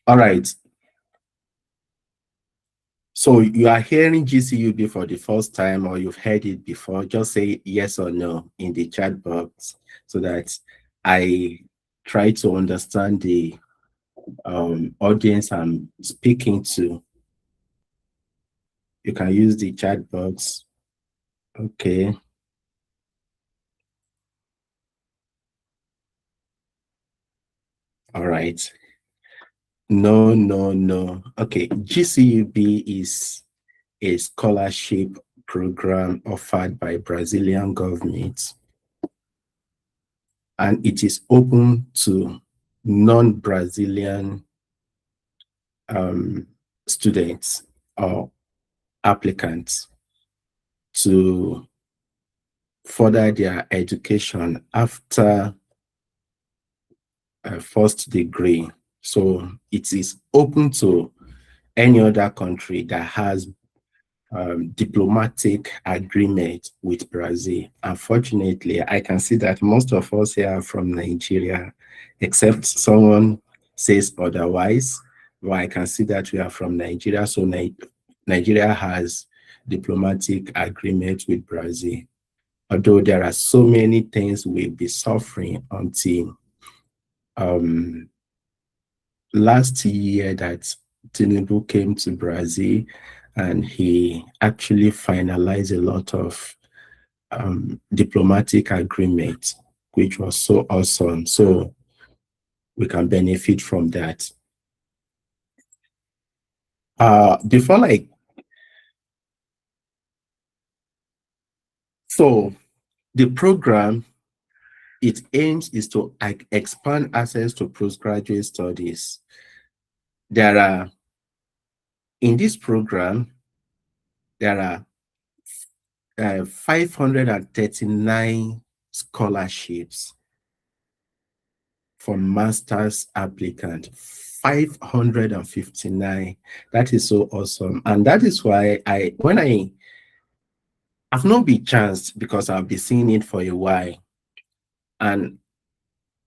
All right. So you are hearing GCUB for the first time, or you've heard it before, just say yes or no in the chat box so that I try to understand the audience I'm speaking to. You can use the chat box. Okay. All right. No, no, no. Okay. GCUB is a scholarship program offered by Brazilian government, and it is open to non-Brazilian students or applicants to further their education after a first degree. So it is open to any other country that has diplomatic agreement with Brazil. Unfortunately, I can see that most of us here are from Nigeria, except someone says otherwise. But I can see that we are from Nigeria, so Nigeria has diplomatic agreement with Brazil. Although there are so many things we'll be suffering until last year that Tinubu came to Brazil and he actually finalized a lot of diplomatic agreement, which was so awesome. So we can benefit from that. Before like, so the program, its aims is to expand access to postgraduate studies. There are, in this program, there are 539 scholarships for master's applicant. 559. That is so awesome. And that is why I've not been chanced because I've been seeing it for a while. And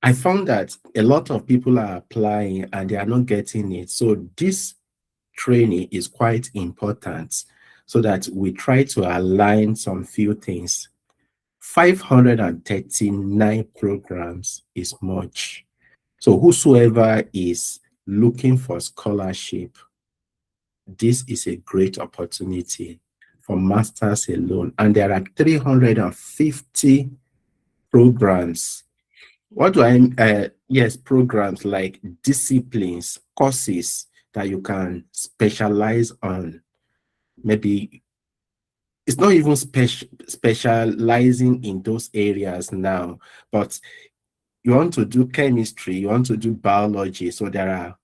I found that a lot of people are applying and they are not getting it. So this training is quite important so that we try to align some few things. 539 programs is much. So whosoever is looking for scholarship, this is a great opportunity for masters alone. And there are 350 programs. What do I, yes, programs like disciplines, courses that you can specialize on. Maybe it's not even specializing in those areas now, but you want to do chemistry, you want to do biology. So there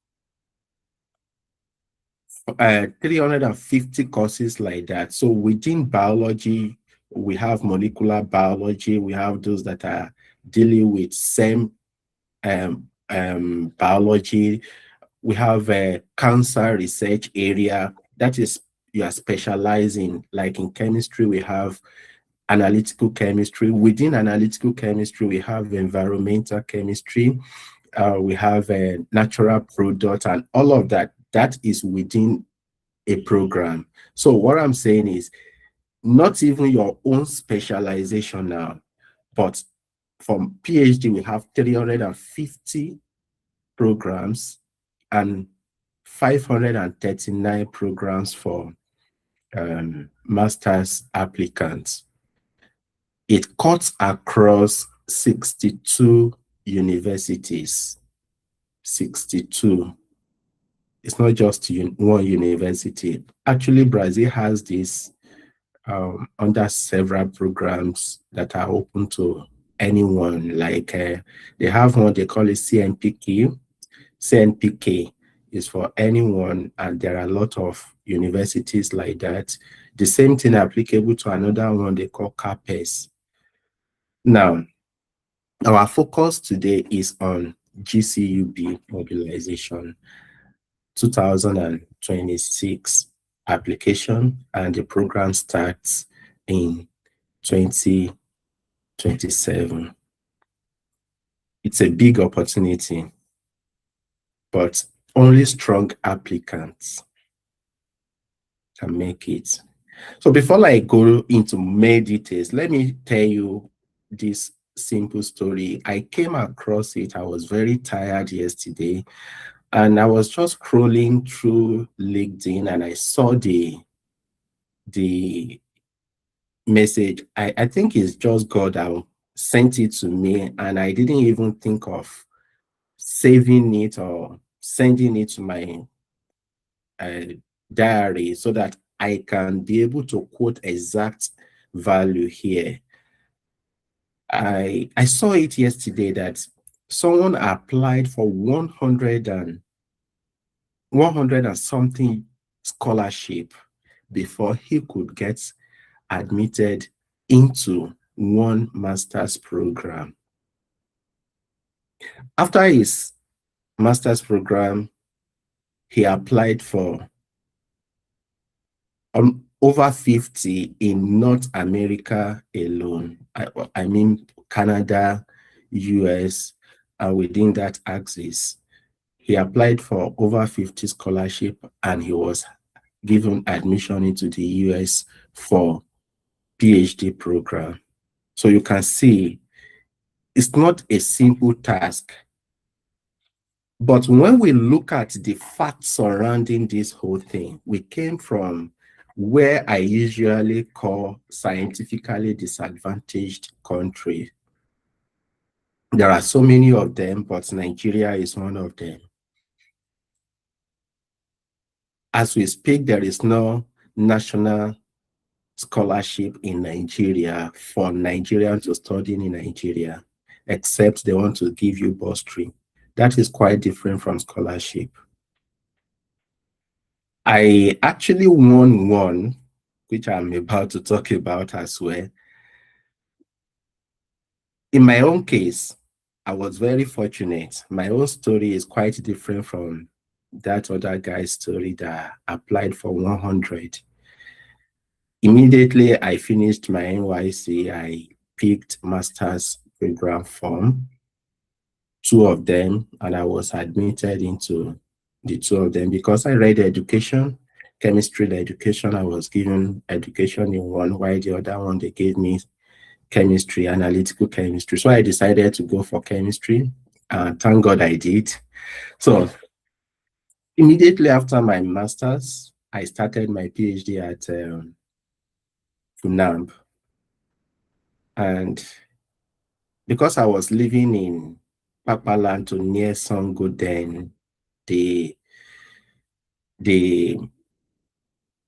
are 350 courses like that. So within biology, we have molecular biology, we have those that are dealing with same biology, we have a cancer research area, that is you are specializing. Like in chemistry, we have analytical chemistry. Within analytical chemistry, we have environmental chemistry, we have a natural product, and all of that. That is within a program. So what I'm saying is not even your own specialization now, but from PhD, we have 350 programs and 539 programs for master's applicants. It cuts across 62 universities. 62. It's not just one university. Actually, Brazil has this under several programs that are open to anyone. Like they have one, they call it CNPQ. CNPK is for anyone, and there are a lot of universities like that. The same thing applicable to another one they call CAPES. Now, our focus today is on GCUB mobilization 2026 application, and the program starts in 2027. It's a big opportunity, but Only strong applicants can make it. So before I go into more details, let me tell you this simple story. I came across it. I was very tired yesterday, and I was just scrolling through LinkedIn, and I saw the message. I think it's just God that sent it to me, and I didn't even think of saving it or sending it to my uh, diary so that I can be able to quote exact value here. I saw it yesterday that someone applied for 100 and something scholarship before he could get admitted into one master's program. After his master's program, he applied for over 50 in North America alone. I mean, Canada, US, and within that axis. He applied for over 50 scholarship, and he was given admission into the US for PhD program. So you can see it's not a simple task. But when we look at the facts surrounding this whole thing, we came from where I usually call scientifically disadvantaged country. There are so many of them, but Nigeria is one of them. As we speak, there is no national scholarship in Nigeria for Nigerians to study in Nigeria, except they want to give you bursary. That is quite different from scholarship. I actually won one, which I'm about to talk about as well. In my own case, I was very fortunate. My own story is quite different from that other guy's story that applied for 100. Immediately I finished my NYC, I picked master's program form, two of them, and I was admitted into the two of them because I read education, chemistry education. I was given education in one, while the other one, they gave me chemistry, analytical chemistry. So I decided to go for chemistry. Thank God I did. So immediately after my master's, I started my PhD at FUNAB. And because I was living in Papalanto near Songo then, the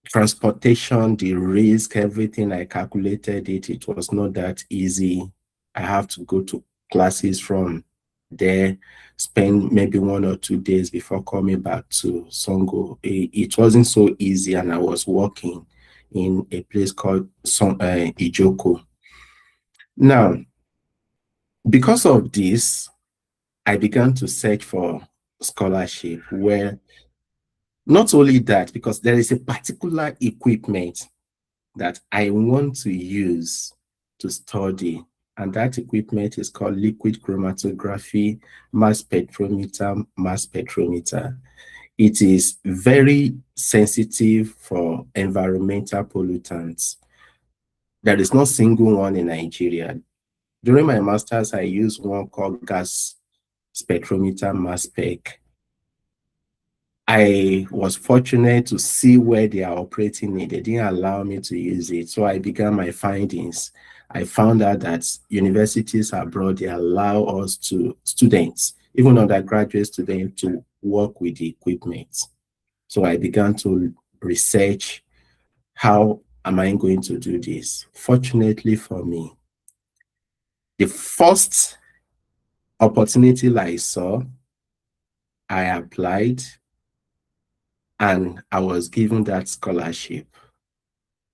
transportation, the risk, everything, I calculated it. It was not that easy. I have to go to classes from there, spend maybe 1 or 2 days before coming back to Songo. It wasn't so easy, and I was working in a place called Ijoko. Now, because of this, I began to search for scholarship where not only that, because there is a particular equipment that I want to use to study, and that equipment is called liquid chromatography mass spectrometer. It is very sensitive for environmental pollutants. There is no single one in Nigeria. During my master's, I used one called gas spectrometer mass spec. I was fortunate to see where they are operating it. They didn't allow me to use it. So I began my findings. I found out that universities abroad, they allow us to, students, even undergraduate students, to work with the equipment. So I began to research, how am I going to do this? Fortunately for me, the first opportunity I saw, I applied, and I was given that scholarship.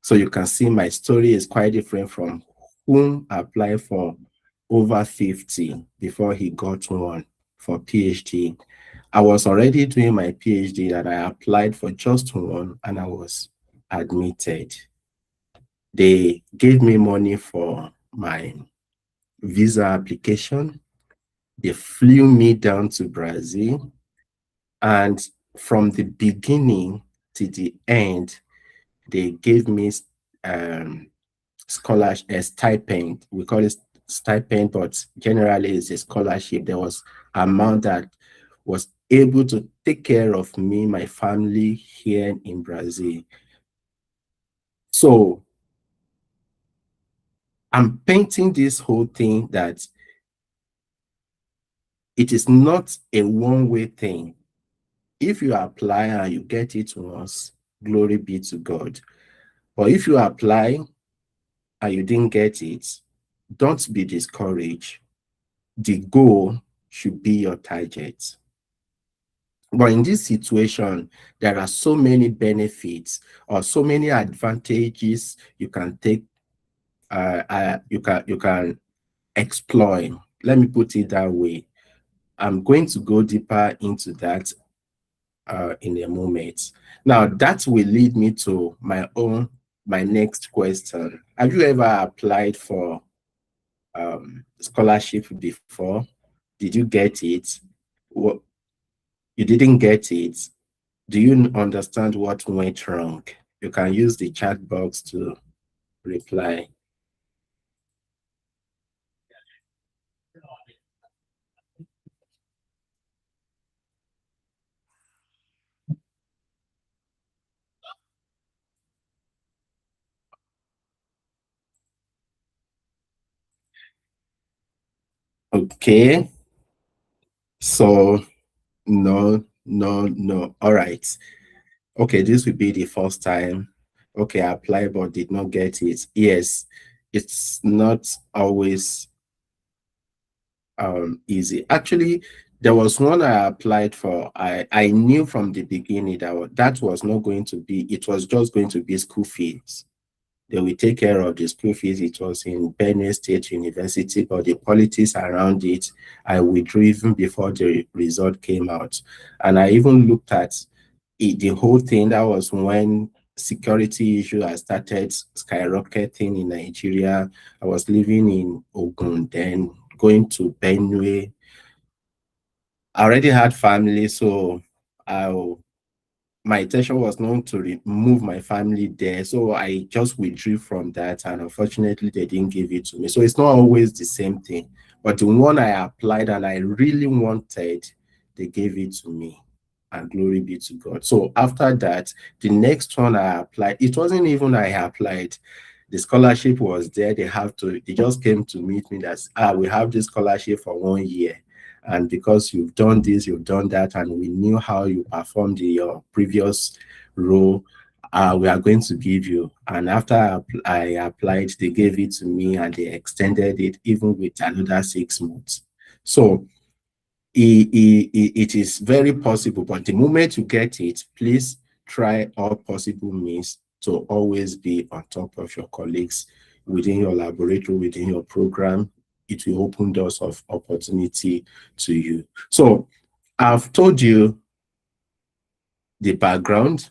So you can see my story is quite different from whom applied for over 50 before he got one for PhD. I was already doing my PhD that I applied for just one, and I was admitted. They gave me money for my visa application. They flew me down to Brazil. And from the beginning to the end, they gave me scholarship, a stipend. We call it stipend, but generally it's a scholarship. There was amount that was able to take care of me, my family here in Brazil. So I'm painting this whole thing that it is not a one-way thing. If you apply and you get it once, glory be to God. But if you apply and you didn't get it, don't be discouraged. The goal should be your target. But in this situation, there are so many benefits or so many advantages you can take, you can exploit. Let me put it that way. I'm going to go deeper into that in a moment. Now, that will lead me to my next question. Have you ever applied for scholarship before? Did you get it? What, you didn't get it? Do you understand what went wrong? You can use the chat box to reply. Okay, so no, no, no. All right. Okay, this will be the first time. Okay, I applied but did not get it. Yes, it's not always easy. Actually, there was one I applied for. I knew from the beginning that was not going to be, it was just going to be school fees. They will take care of the school fees. It was in Benue State University, but the politics around it, I withdrew even before the result came out. And I even looked at it, the whole thing. That was when security issue had started skyrocketing in Nigeria. I was living in Ogun, then going to Benue. I already had family, so I my intention was not to remove my family there. So I just withdrew from that. And unfortunately, they didn't give it to me. So it's not always the same thing. But the one I applied and I really wanted, they gave it to me. And glory be to God. So after that, the next one I applied, it wasn't even I applied. The scholarship was there. They just came to meet me that, we have this scholarship for 1 year. And because you've done this, you've done that, and we knew how you performed in your previous role, we are going to give you. And after I applied, they gave it to me and they extended it even with another 6 months. So it is very possible, but the moment you get it, please try all possible means to always be on top of your colleagues within your laboratory, within your program. It will open doors of opportunity to you. So I've told you the background.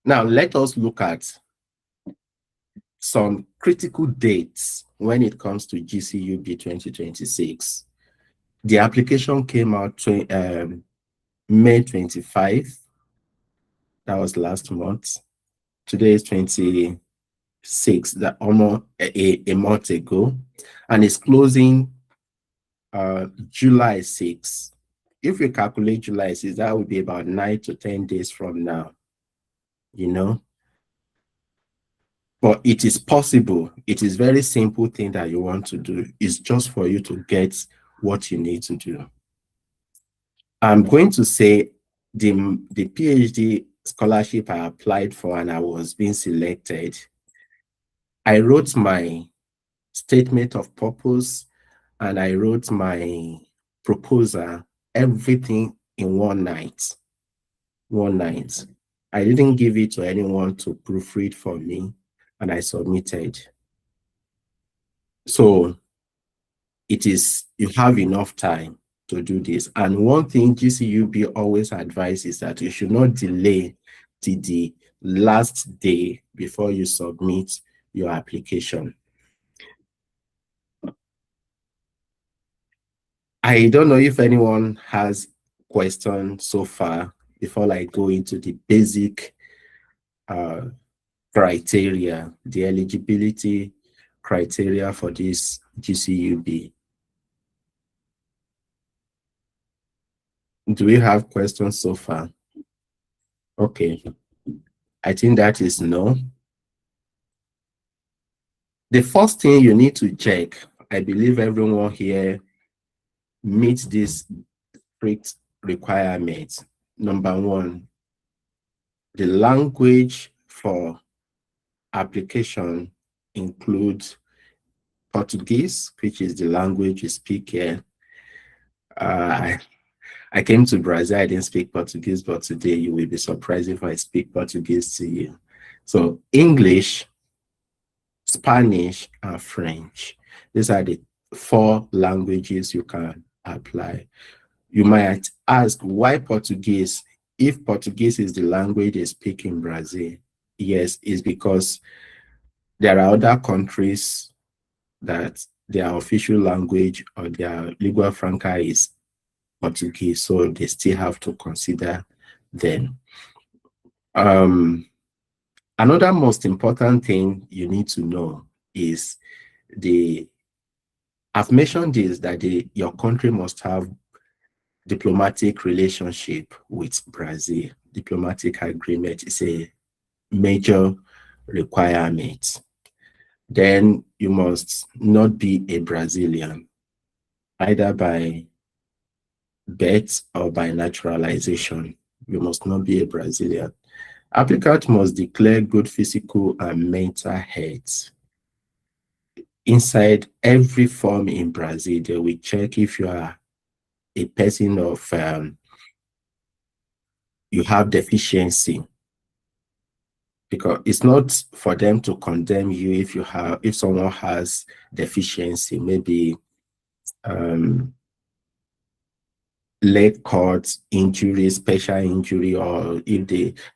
Now let us look at some critical dates when it comes to GCUB 2026. The application came out May 25. That was last month. Today is 26, that almost a month ago. And it's closing July 6. If we calculate July 6, that would be about 9 to 10 days from now, you know. But it is possible. It is very simple thing that you want to do. It's just for you to get what you need to do. I'm going to say the PhD scholarship I applied for and I was being selected, I wrote my statement of purpose and I wrote my proposal, everything in one night. One night. I didn't give it to anyone to proofread for me, and I submitted. So you have enough time to do this. And one thing GCUB always advises that you should not delay to the last day before you submit your application. I don't know if anyone has questions so far before I go into the basic criteria, the eligibility criteria for this GCUB? Do we have questions so far? Okay, I think that is no. The first thing you need to check, I believe everyone here meets this strict requirement. Number one, the language for application includes Portuguese, which is the language you speak here. I came to Brazil, I didn't speak Portuguese, but today you will be surprised if I speak Portuguese to you. So English, Spanish, and French. These are the 4 languages you can apply. You might ask, why Portuguese? If Portuguese is the language they speak in Brazil, yes, it's because there are other countries that their official language or their lingua franca is Portuguese, so they still have to consider them. Another most important thing you need to know is I've mentioned this, that your country must have diplomatic relationship with Brazil. Diplomatic agreement is a major requirement. Then you must not be a Brazilian, either by birth or by naturalization. You must not be a Brazilian. Applicant must declare good physical and mental health. Inside every form in Brazil, they will check if you are a person of, you have deficiency. Because it's not for them to condemn you if someone has deficiency, maybe leg cord injury, special injury, or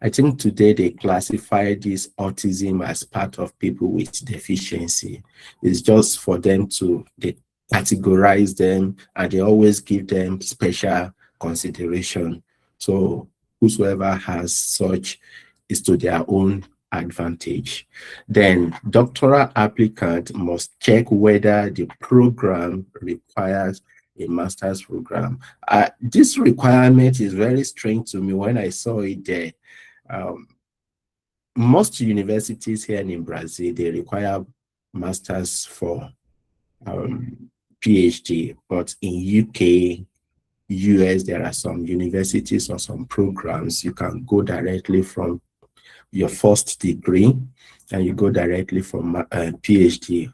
I think today they classify this autism as part of people with deficiency. It's just for them they categorize them, and they always give them special consideration. So whosoever has such is to their own advantage. Then doctoral applicant must check whether the program requires a master's program. This requirement is very strange to me when I saw it there. Most universities here in Brazil, they require masters for PhD, but in UK, US, there are some universities or some programs you can go directly from your first degree and you go directly from PhD.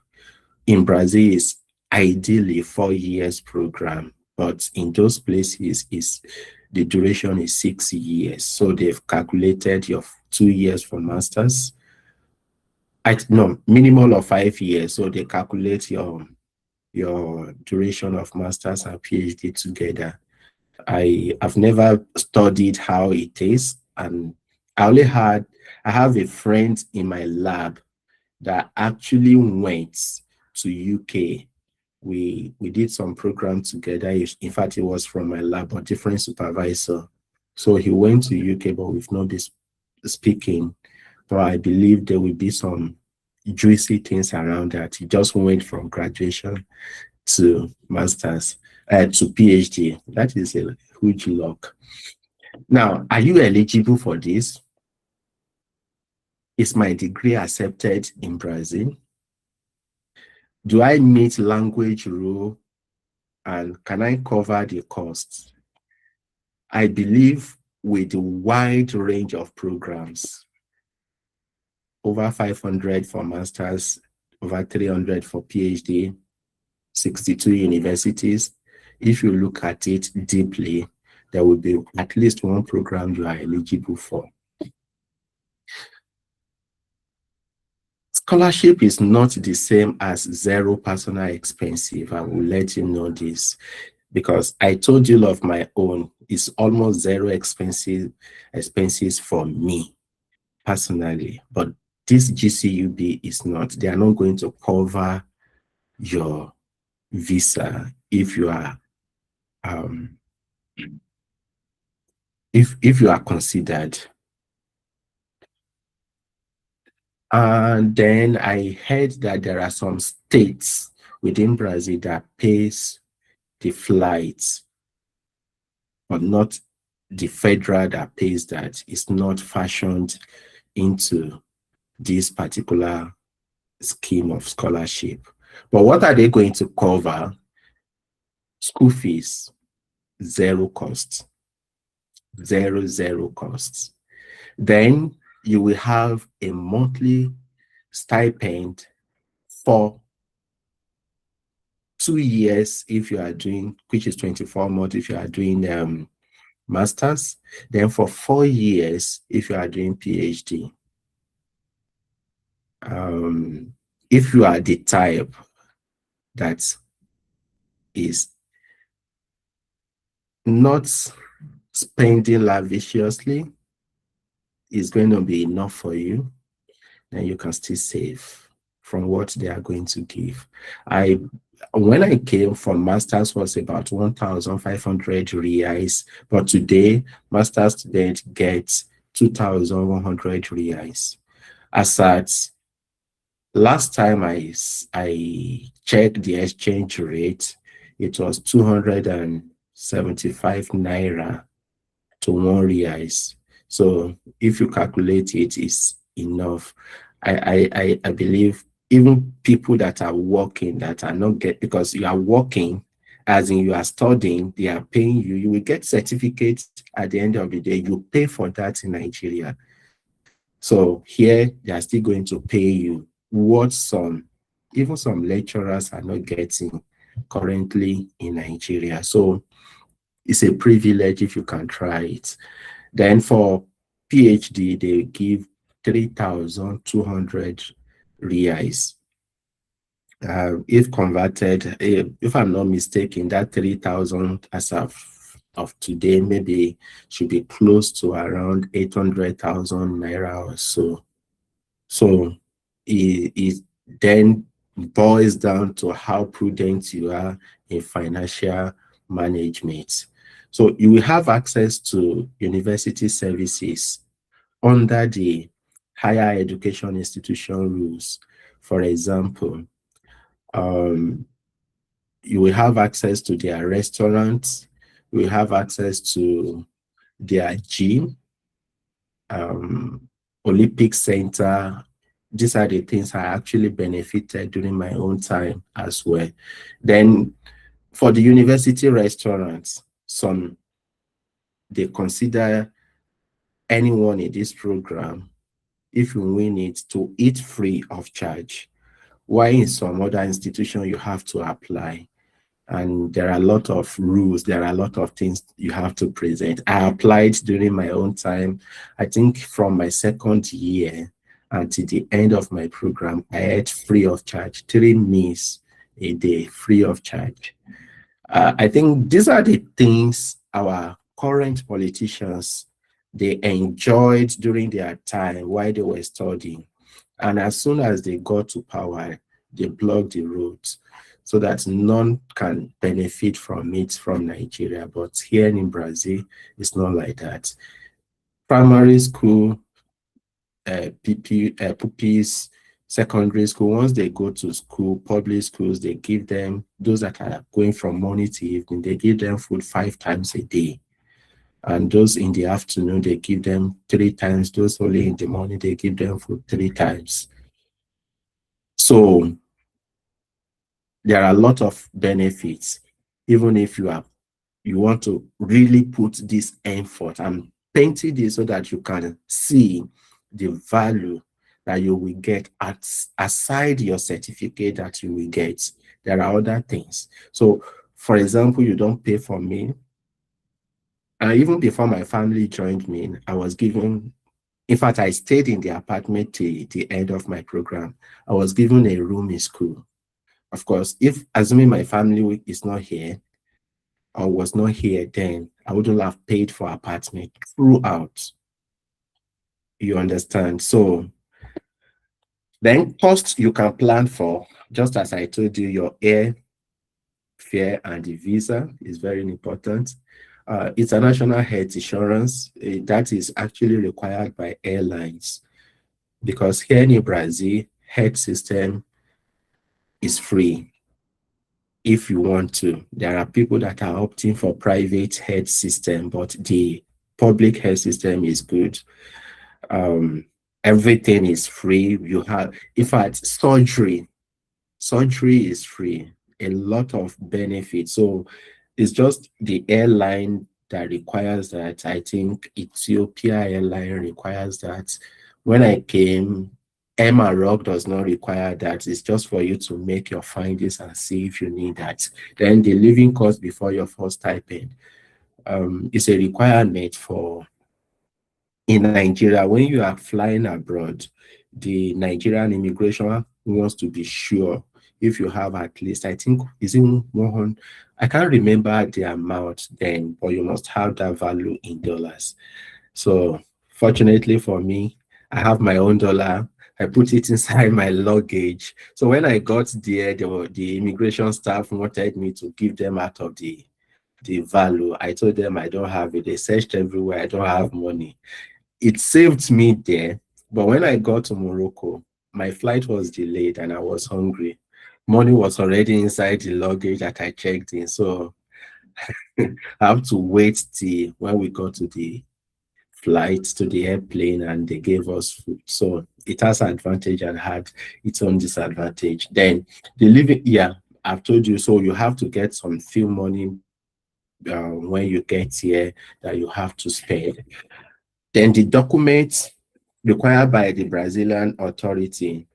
In Brazil, it's ideally 4 years program, but in those places the duration is 6 years. So they've calculated your 2 years for masters. Minimum of 5 years. So they calculate your duration of masters and PhD together. I've never studied how it is, and I have a friend in my lab that actually went to UK. We did some program together. In fact, it was from my lab, but different supervisor. So he went to UK, but we've not been speaking. But I believe there will be some juicy things around that. He just went from graduation to master's, to PhD. That is a huge luck. Now, are you eligible for this? Is my degree accepted in Brazil? Do I meet language rule, and can I cover the costs? I believe with the wide range of programs, over 500 for masters, over 300 for PhD, 62 universities. If you look at it deeply, there will be at least one program you are eligible for. Scholarship is not the same as zero personal expenses. I will let you know this, because I told you of my own. It's almost zero expenses for me personally, but this GCUB is not. They are not going to cover your visa if you are if you are considered. And then I heard that there are some states within Brazil that pays the flights, but not the federal that pays that. It's not fashioned into this particular scheme of scholarship. But what are they going to cover? School fees, zero cost, zero costs. Then you will have a monthly stipend for 2 years if you are doing, which is 24 months if you are doing masters, then for 4 years if you are doing PhD. If you are the type that is not spending lavishly, is going to be enough for you, then you can still save from what they are going to give. When I came from masters was about 1,500 reais, but today masters students get 2,100 reais. As at last time I checked the exchange rate, it was 275 naira to 1 reais. So if you calculate it, it's enough. I believe even people that are working that are not because you are working, as in you are studying, they are paying you. You will get certificates at the end of the day. You pay for that in Nigeria. So here they are still going to pay you what even some lecturers are not getting currently in Nigeria. So it's a privilege if you can try it. Then for PhD, they give 3,200 reais. If converted, if I'm not mistaken, that 3,000 as of today maybe should be close to around 800,000 naira or so. So it then boils down to how prudent you are in financial management. So you will have access to university services under the higher education institution rules. For example, you will have access to their restaurants, you will have access to their gym, Olympic Center. These are the things I actually benefited during my own time as well. Then for the university restaurants, they consider anyone in this program, if you win it, to eat free of charge. While in some other institution, you have to apply. And there are a lot of rules, there are a lot of things you have to present. I applied during my own time. I think from my second year until the end of my program, I ate free of charge, 3 meals a day, free of charge. I think these are the things our current politicians, they enjoyed during their time while they were studying. And as soon as they got to power, they blocked the roads so that none can benefit from it from Nigeria. But here in Brazil, it's not like that. Primary school, pupils, secondary school, once they go to school, public schools, they give them, those that are going from morning to evening, they give them food 5 times a day. And those in the afternoon, they give them 3 times. Those only in the morning, they give them food 3 times. So there are a lot of benefits, even if you want to really put this effort. I'm painting this so that you can see the value that you will get aside your certificate that you will get. There are other things. So, for example, you don't pay for me. And even before my family joined me, I was given, in fact, I stayed in the apartment till the end of my program. I was given a room in school. Of course, if assuming my family is not here or was not here then, I wouldn't have paid for apartment throughout. You understand? So then costs you can plan for, just as I told you, your air fare and the visa is very important. International health insurance, that is actually required by airlines, because here in Brazil, health system is free if you want to. There are people that are opting for private health system, but the public health system is good. Everything is free. You have, in fact, surgery is free. A lot of benefits. So it's just the airline that requires that. I think Ethiopia airline requires that. When I came, MROC does not require that. It's just for you to make your findings and see if you need that. Then the living cost before your first stipend is a requirement for, in Nigeria, when you are flying abroad, the Nigerian immigration wants to be sure if you have at least, I think, is it 100? I can't remember the amount then, but you must have that value in dollars. So fortunately for me, I have my own dollar. I put it inside my luggage. So when I got there, the immigration staff wanted me to give them out of the value. I told them I don't have it. They searched everywhere. I don't have money. It saved me there. But when I got to Morocco, my flight was delayed and I was hungry. Money was already inside the luggage that I checked in. So I have to wait till when we got to the flight, to the airplane, and they gave us food. So it has advantage and had its own disadvantage. Then the living, yeah, I've told you, so you have to get some few money when you get here that you have to spend. Then the documents required by the Brazilian authority,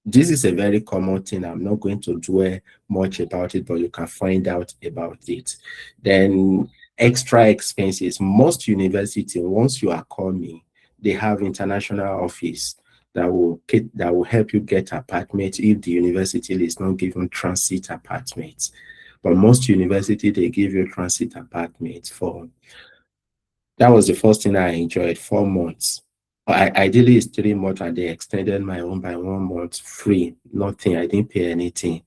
this is a very common thing. I'm not going to dwell much about it, but you can find out about it. Then extra expenses. Most universities, once you are coming, they have international office that will help you get apartment if the university is not giving transit apartments. But most universities, they give you transit apartments for. That was the first thing I enjoyed, 4 months. Ideally, it's 3 months, and they extended my own by 1 month free. Nothing. I didn't pay anything.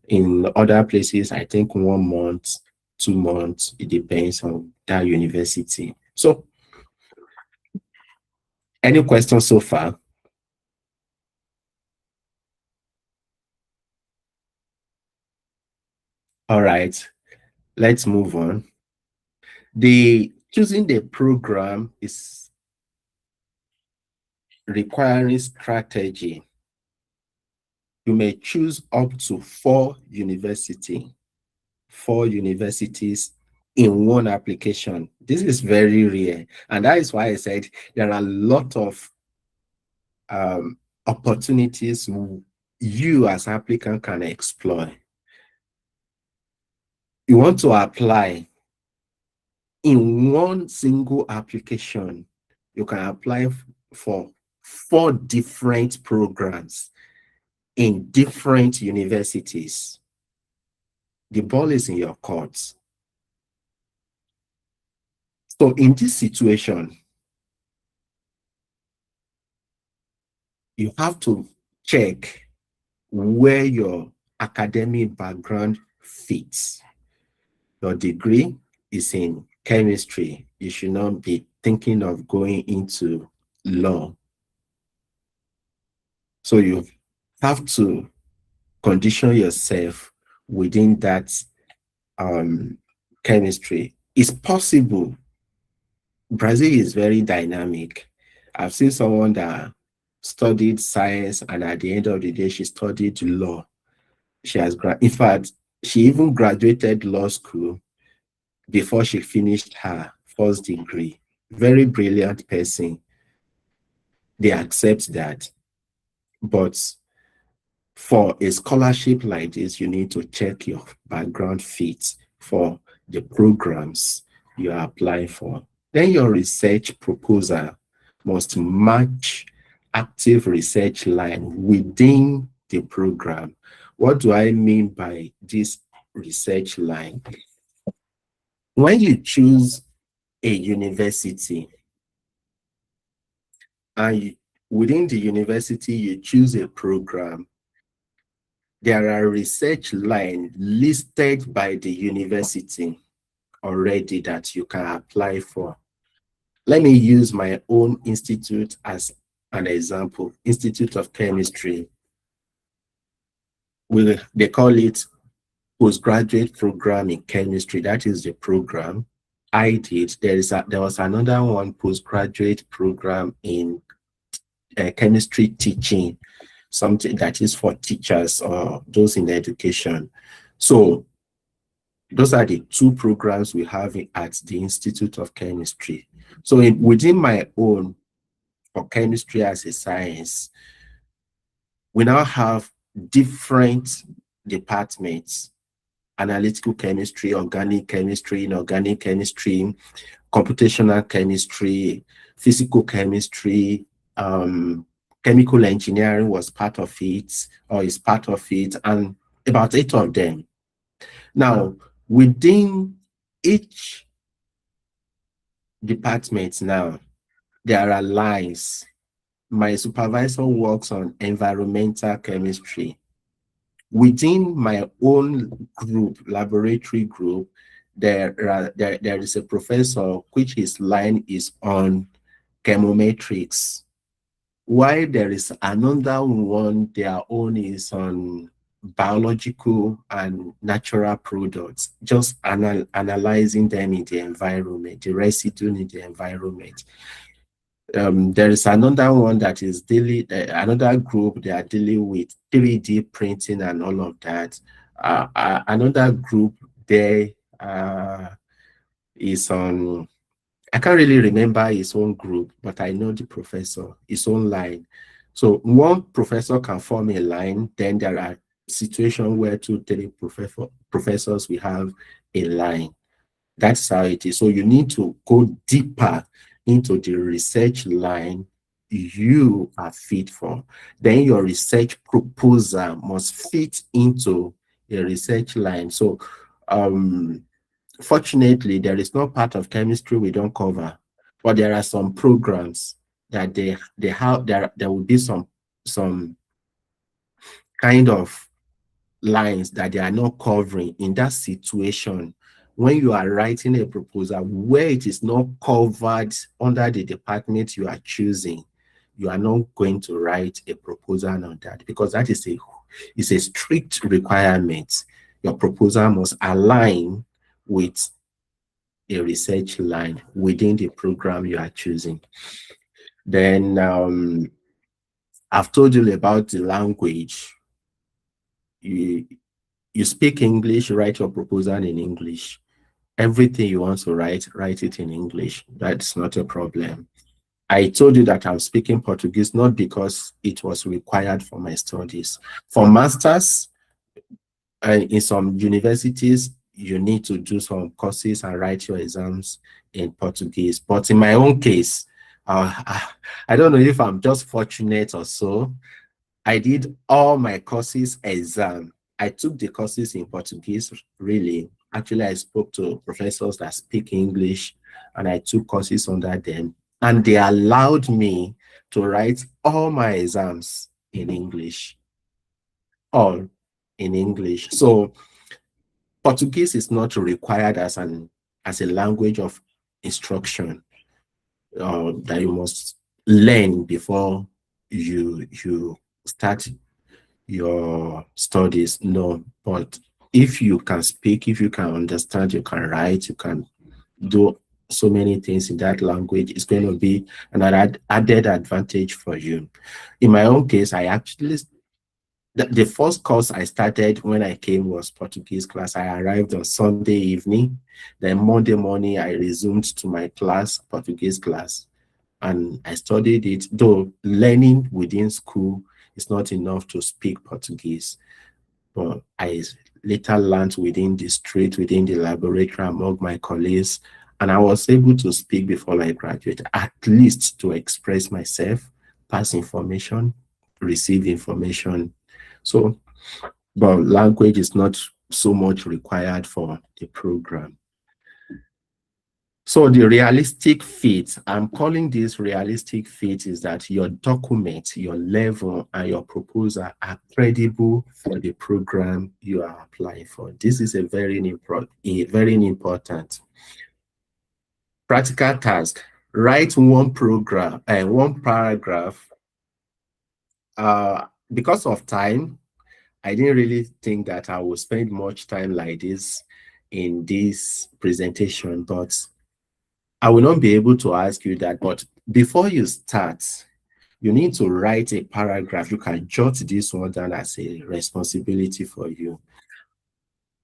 In other places, I think 1 month, 2 months. It depends on that university. So, any questions so far? All right. Let's move on. Choosing the program is requiring strategy. You may choose up to 4 universities in one application. This is very rare. And that is why I said there are a lot of opportunities you as applicant can explore. You want to apply in one single application, you can apply for 4 different programs in different universities. The ball is in your court. So in this situation, you have to check where your academic background fits. Your degree is in chemistry. You should not be thinking of going into law. So you have to condition yourself within that chemistry. It's possible. Brazil is very dynamic. I've seen someone that studied science, and at the end of the day, she studied law. She has, in fact, she even graduated law school before she finished her first degree. Very brilliant person. They accept that. But for a scholarship like this, you need to check your background fit for the programs you are applying for. Then your research proposal must match active research line within the program. What do I mean by this research line? When you choose a university, and within the university you choose a program, there are research lines listed by the university. already that you can apply for. Let me use my own institute as an example, Institute of Chemistry. They call it Postgraduate Program in Chemistry. That is the program I did. There was another one, Postgraduate Program in Chemistry Teaching, something that is for teachers or those in education. So those are the two programs we have at the Institute of Chemistry. So within my own, for chemistry as a science, we now have different departments: analytical chemistry, organic chemistry, inorganic chemistry, computational chemistry, physical chemistry, chemical engineering was part of it, or is part of it, and about 8 of them. Now, within each department now, there are lines. My supervisor works on environmental chemistry. Within my own group, laboratory group, there is a professor which his line is on chemometrics. While there is another one, their own is on biological and natural products, just analyzing them in the environment, the residue in the environment. There is another one that is dealing, another group, they are dealing with 3D printing and all of that. Another group there is on, I can't really remember his own group, but I know the professor, his own line. So one professor can form a line, then there are situations where 2-3 professors will have a line. That's how it is. So you need to go deeper into the research line you are fit for. Then your research proposal must fit into a research line. So fortunately, there is no part of chemistry we don't cover, but there are some programs that they have, there will be some kind of lines that they are not covering. In that situation, when you are writing a proposal where it is not covered under the department you are choosing, you are not going to write a proposal on that, because that is a strict requirement. Your proposal must align with a research line within the program you are choosing. Then I've told you about the language. You speak English, write your proposal in English. Everything you want to write it in English. That's not a problem. I told you that I'm speaking Portuguese not because it was required for my studies. For masters, in some universities, you need to do some courses and write your exams in Portuguese. But in my own case, I don't know if I'm just fortunate or so. I did all my courses exam. I took the courses in Portuguese, really. Actually, I spoke to professors that speak English, and I took courses under them. And they allowed me to write all my exams in English. All in English. So Portuguese is not required as a language of instruction that you must learn before you start your studies. No, but if you can speak, if you can understand, you can write, you can do so many things in that language, it's going to be an added advantage for you. In my own case, I actually, the first course I started when I came was Portuguese class. I arrived on Sunday evening. Then Monday morning, I resumed to my class, Portuguese class. And I studied it, though learning within school is not enough to speak Portuguese. But I later learned within the street, within the laboratory, among my colleagues, and I was able to speak before I graduated, at least to express myself, pass information, receive information. So, but language is not so much required for the program. So the realistic fit, I'm calling this realistic fit, is that your document, your level, and your proposal are credible for the program you are applying for. This is a very important. Practical task, write one program and one paragraph. Because of time, I didn't really think that I would spend much time like this in this presentation, but I will not be able to ask you that. But before you start, you need to write a paragraph. You can jot this one down as a responsibility for you.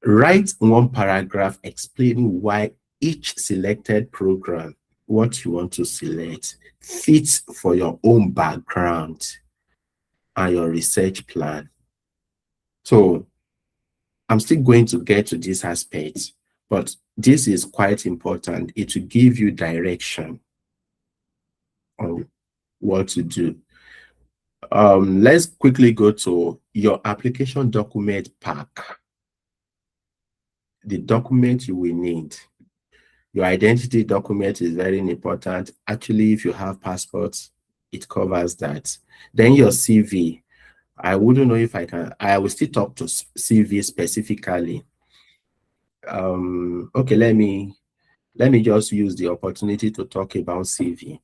Write one paragraph explaining why each selected program, what you want to select, fits for your own background and your research plan. So I'm still going to get to this aspect, but this is quite important. It will give you direction on what to do. Let's quickly go to your application document pack. The document you will need. Your identity document is very important. Actually, if you have passports, it covers that. Then your CV. I wouldn't know if I will still talk to CV specifically. Okay, let me just use the opportunity to talk about CV.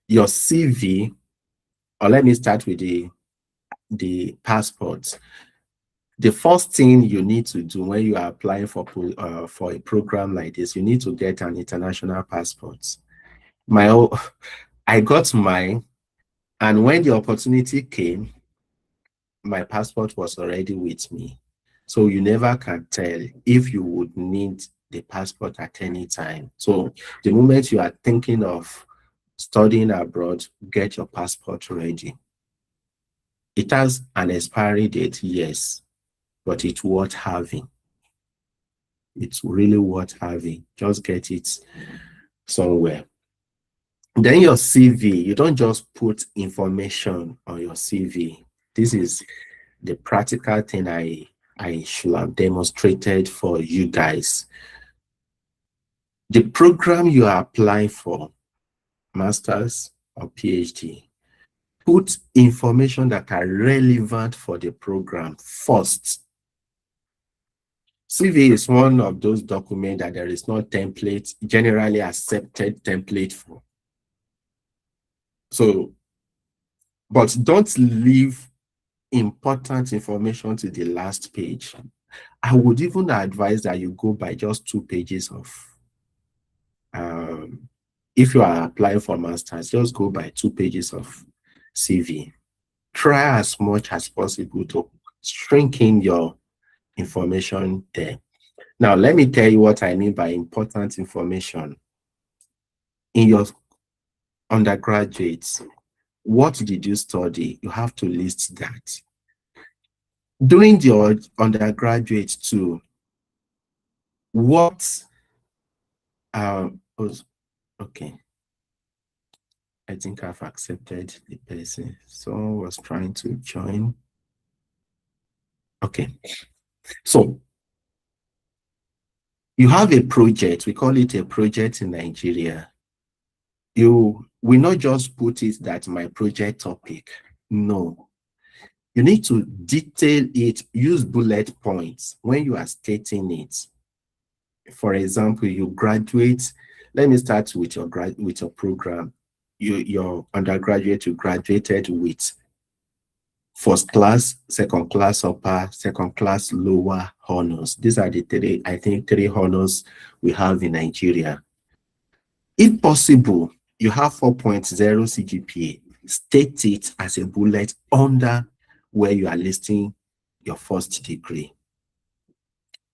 Your CV, or let me start with the passport. The first thing you need to do when you are applying for a program like this, you need to get an international passport. I got mine, and when the opportunity came, my passport was already with me. So you never can tell if you would need the passport at any time. So the moment you are thinking of studying abroad, get your passport ready. It has an expiry date, yes, but it's worth having. It's really worth having. Just get it somewhere. Then your CV, you don't just put information on your CV. This is the practical thing I should have demonstrated for you guys. The program you are applying for, master's or PhD, put information that are relevant for the program first. CV is one of those documents that there is no template, generally accepted template for. So, but don't leave important information to the last page. I would even advise that you go by just 2 pages of, if you are applying for masters, just go by 2 pages of CV. Try as much as possible to shrink in your information there. Now, let me tell you what I mean by important information. In your undergraduates, what did you study? You have to list that. During your undergraduate too, what, okay, I think I've accepted the person. Someone was trying to join. Okay, so you have a project, we call it a project in Nigeria. You will not just put it that my project topic. No. You need to detail it, use bullet points when you are stating it. For example, you graduate, let me start with your program. Your undergraduate, you graduated with first class, second class upper, second class lower honors. These are the three, I think, 3 honors we have in Nigeria. If possible, you have 4.0 CGPA. State it as a bullet under where you are listing your first degree.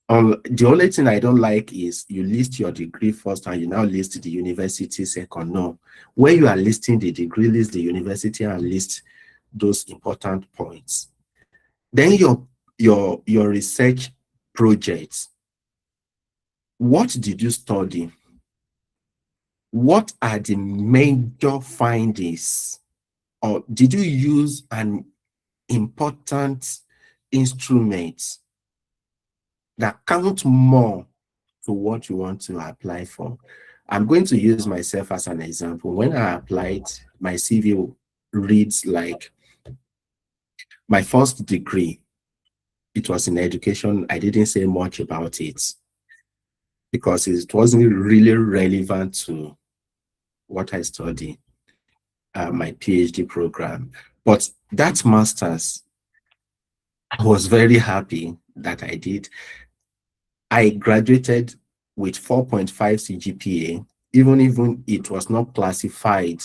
The only thing I don't like is you list your degree first and you now list the university second. No, where you are listing the degree, list the university and list those important points. Then your research projects. What did you study? What are the major findings? Or did you use an important instrument that count more to what you want to apply for? I'm going to use myself as an example. When I applied, my CV reads like my first degree. It was in education. I didn't say much about it. because it wasn't really relevant to what I studied, my PhD program. But that master's, I was very happy that I did. I graduated with 4.5 CGPA, even it was not classified.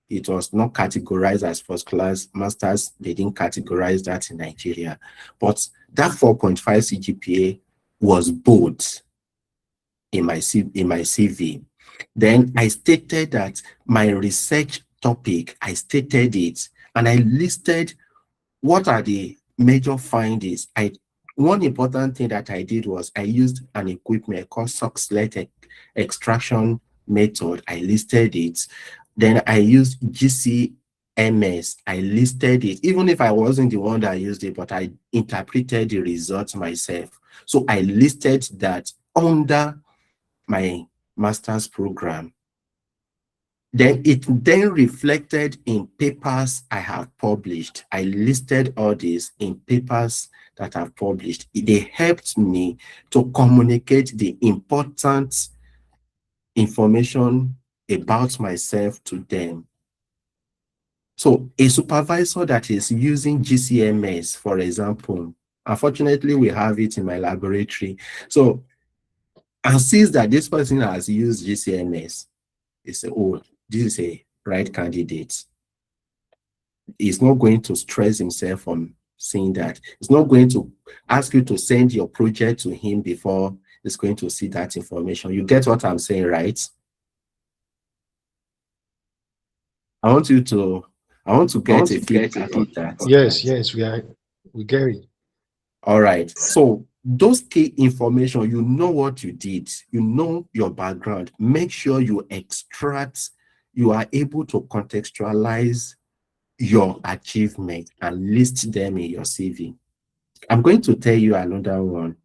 It was not categorized as first class masters. They didn't categorize that in Nigeria. But that 4.5 CGPA was bold in my CV. Then I stated that my research topic, I stated it, and I listed what are the major findings. One important thing that I did was I used an equipment called Soxlet extraction method. I listed it. Then I used GCMS. I listed it, even if I wasn't the one that used it, but I interpreted the results myself. So I listed that under my master's program. Then it reflected in papers I have published. I listed all these in papers that I've published. They helped me to communicate the important information about myself to them. So a supervisor that is using GCMS, for example, unfortunately, we have it in my laboratory. So, and sees that this person has used GCMS, they say, oh, this is a right candidate. He's not going to stress himself on seeing that. He's not going to ask you to send your project to him before he's going to see that information. You get what I'm saying, right? I want to get a feedback of that. Yes, we get it. All right. So those key information, you know what you did, you know your background. Make sure you extract, you are able to contextualize your achievement and list them in your CV. I'm going to tell you another one.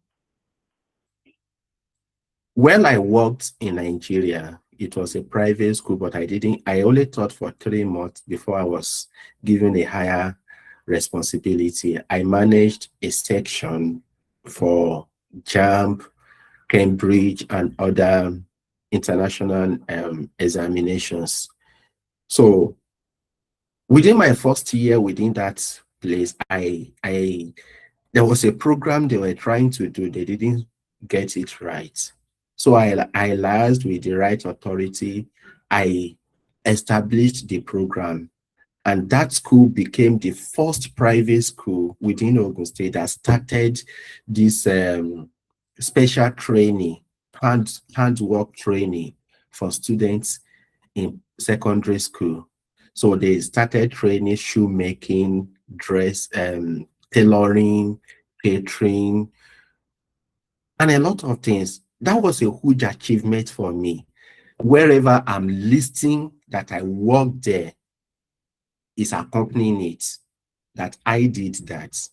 When I worked in Nigeria, it was a private school, but I only taught for 3 months before I was given a higher responsibility. I managed a section for JAMB, Cambridge, and other international examinations. So within my first year within that place, there was a program they were trying to do. They didn't get it right. So I liaised with the right authority. I established the program. And that school became the first private school within Ogun State that started this special training, handwork training for students in secondary school. So they started training shoemaking, dress, tailoring, catering, and a lot of things. That was a huge achievement for me. Wherever I'm listing that I worked there, is accompanying it, that I did that.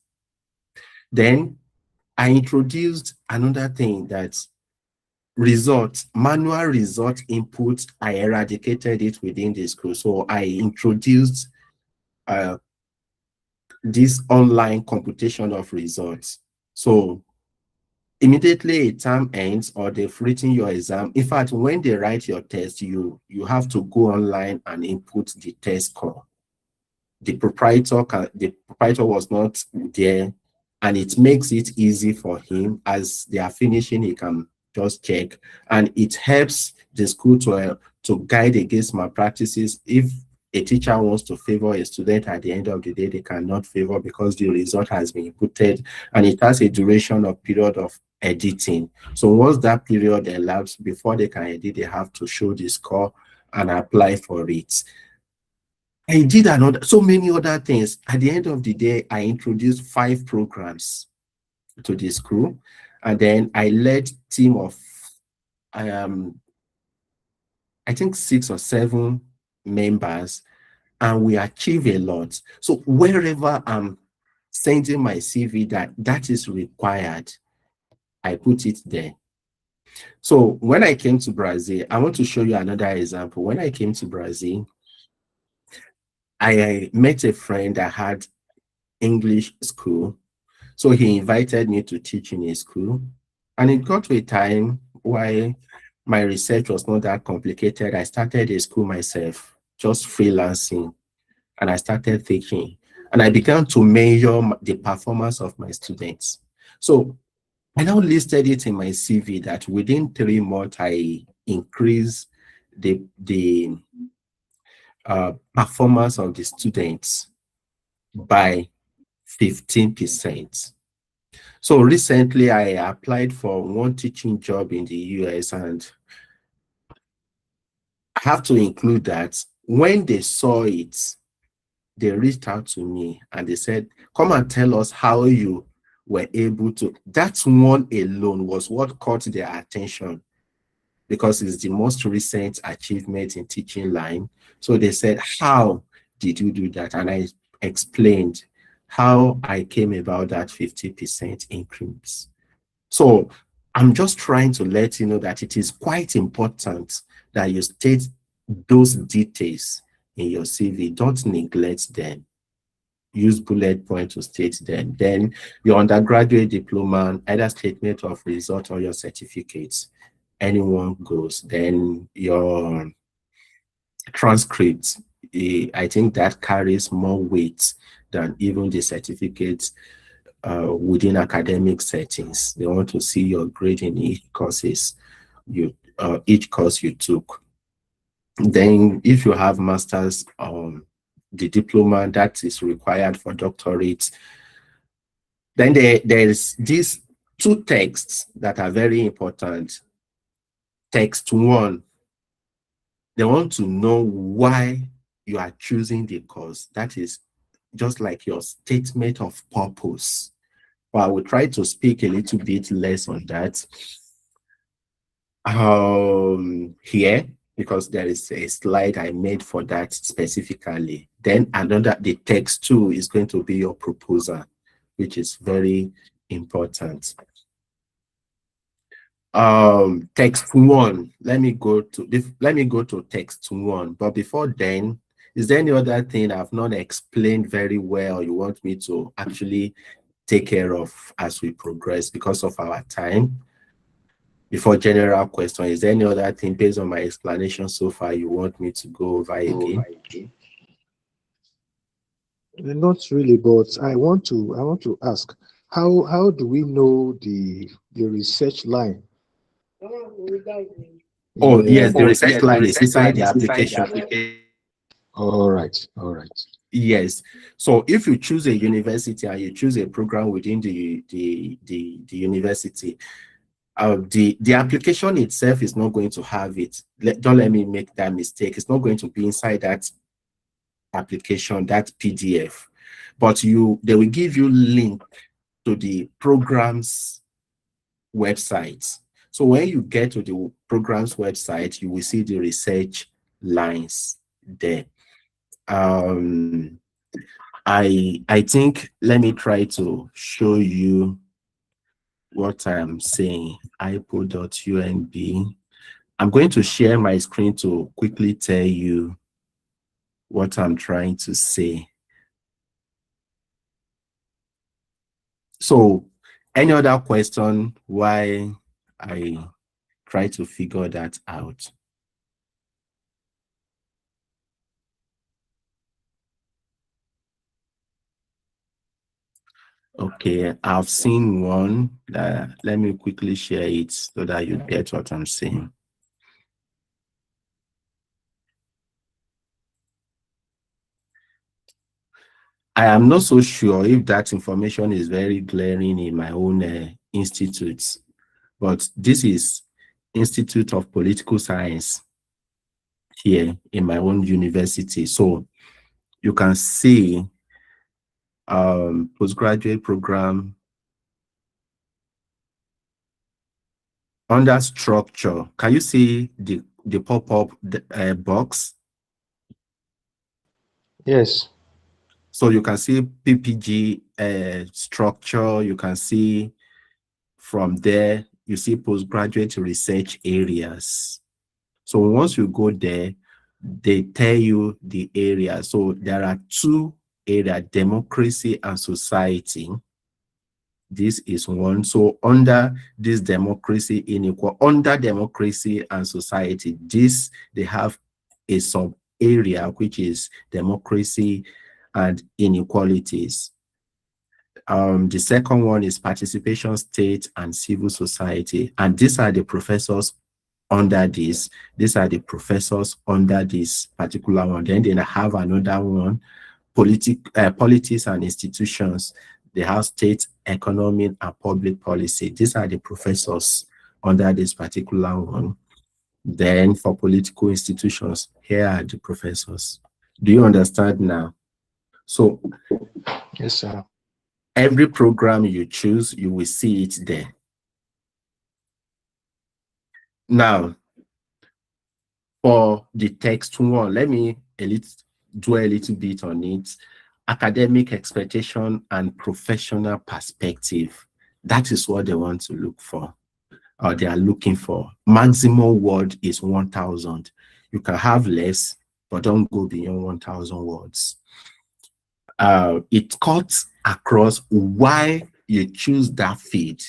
Then I introduced another thing, that manual result input, I eradicated it within the school. So I introduced this online computation of results. So immediately a term ends or they've written your exam. In fact, when they write your test, you have to go online and input the test score. The proprietor was not there, and it makes it easy for him. As they are finishing, he can just check, and it helps the school to guide against malpractices. If a teacher wants to favor a student, at the end of the day, they cannot favor because the result has been inputted, and it has a duration of period of editing. So once that period elapses, before they can edit, they have to show the score and apply for it. I did so many other things. At the end of the day, I introduced 5 programs to the school, and then I led a team of, I think 6 or 7 members, and we achieved a lot. So wherever I'm sending my CV that is required, I put it there. So when I came to Brazil, I want to show you another example. When I came to Brazil, I met a friend that had English school. So he invited me to teach in his school. And it got to a time why my research was not that complicated, I started a school myself, just freelancing. And I started thinking, and I began to measure the performance of my students. So I now listed it in my CV that within 3 months, I increased the performance of the students by 15%. So recently, I applied for one teaching job in the US, and I have to include that when they saw it, they reached out to me and they said, come and tell us how you were able to. That one alone was what caught their attention because it's the most recent achievement in teaching line. So they said, how did you do that? And I explained how I came about that 50% increase. So I'm just trying to let you know that it is quite important that you state those details in your CV. Don't neglect them. Use bullet point to state them. Then your undergraduate diploma, either statement of result or your certificates, anyone goes. Then your transcript, I think that carries more weight than even the certificates within academic settings. They want to see your grade in each course you took. Then if you have masters, the diploma that is required for doctorate. Then there's these two texts that are very important. Text one, they want to know why you are choosing the course. That is just like your statement of purpose. But I will try to speak a little bit less on that here, because there is a slide I made for that specifically. Then the text two is going to be your proposal, which is very important. Text one, let me go to text one. But before then, is there any other thing I've not explained very well you want me to actually take care of as we progress because of our time? Before general question, is there any other thing based on my explanation so far you want me to go over again? Not really, but I want to ask, how do we know the research line? Oh, yes, the Yeah. research line is inside the application. All right. Yes. So if you choose a university and you choose a program within the university, the application itself is not going to have it. Don't let me make that mistake. It's not going to be inside that application, that PDF, but they will give you link to the program's website. So when you get to the program's website, you will see the research lines there. I think, let me try to show you what I'm saying. ipo.unb. I'm going to share my screen to quickly tell you what I'm trying to say. So, any other question why I try to figure that out? Okay, I've seen one. Let me quickly share it so that you get what I'm saying. I am not so sure if that information is very glaring in my own institutes, but this is Institute of Political Science here in my own university. So you can see postgraduate program under structure. Can you see the pop-up box? Yes. So you can see PPG structure. You can see from there, you see postgraduate research areas. So once you go there, they tell you the area. So there are two areas, democracy and society. This is one. So under this under democracy and society, they have a sub area which is democracy and inequalities. The second one is participation, state and civil society. And these are the professors under this. These are the professors under this particular one. Then they have another one, politics and institutions. They have state, economy and public policy. These are the professors under this particular one. Then for political institutions, here are the professors. Do you understand now? So Yes, sir. every program you choose, you will see it there. Now, for the text one, let me do a little bit on it. Academic expectation and professional perspective. That is what they want to look for, or they are looking for. Maximum word is 1,000. You can have less, but don't go beyond 1,000 words. It cuts across why you choose that field.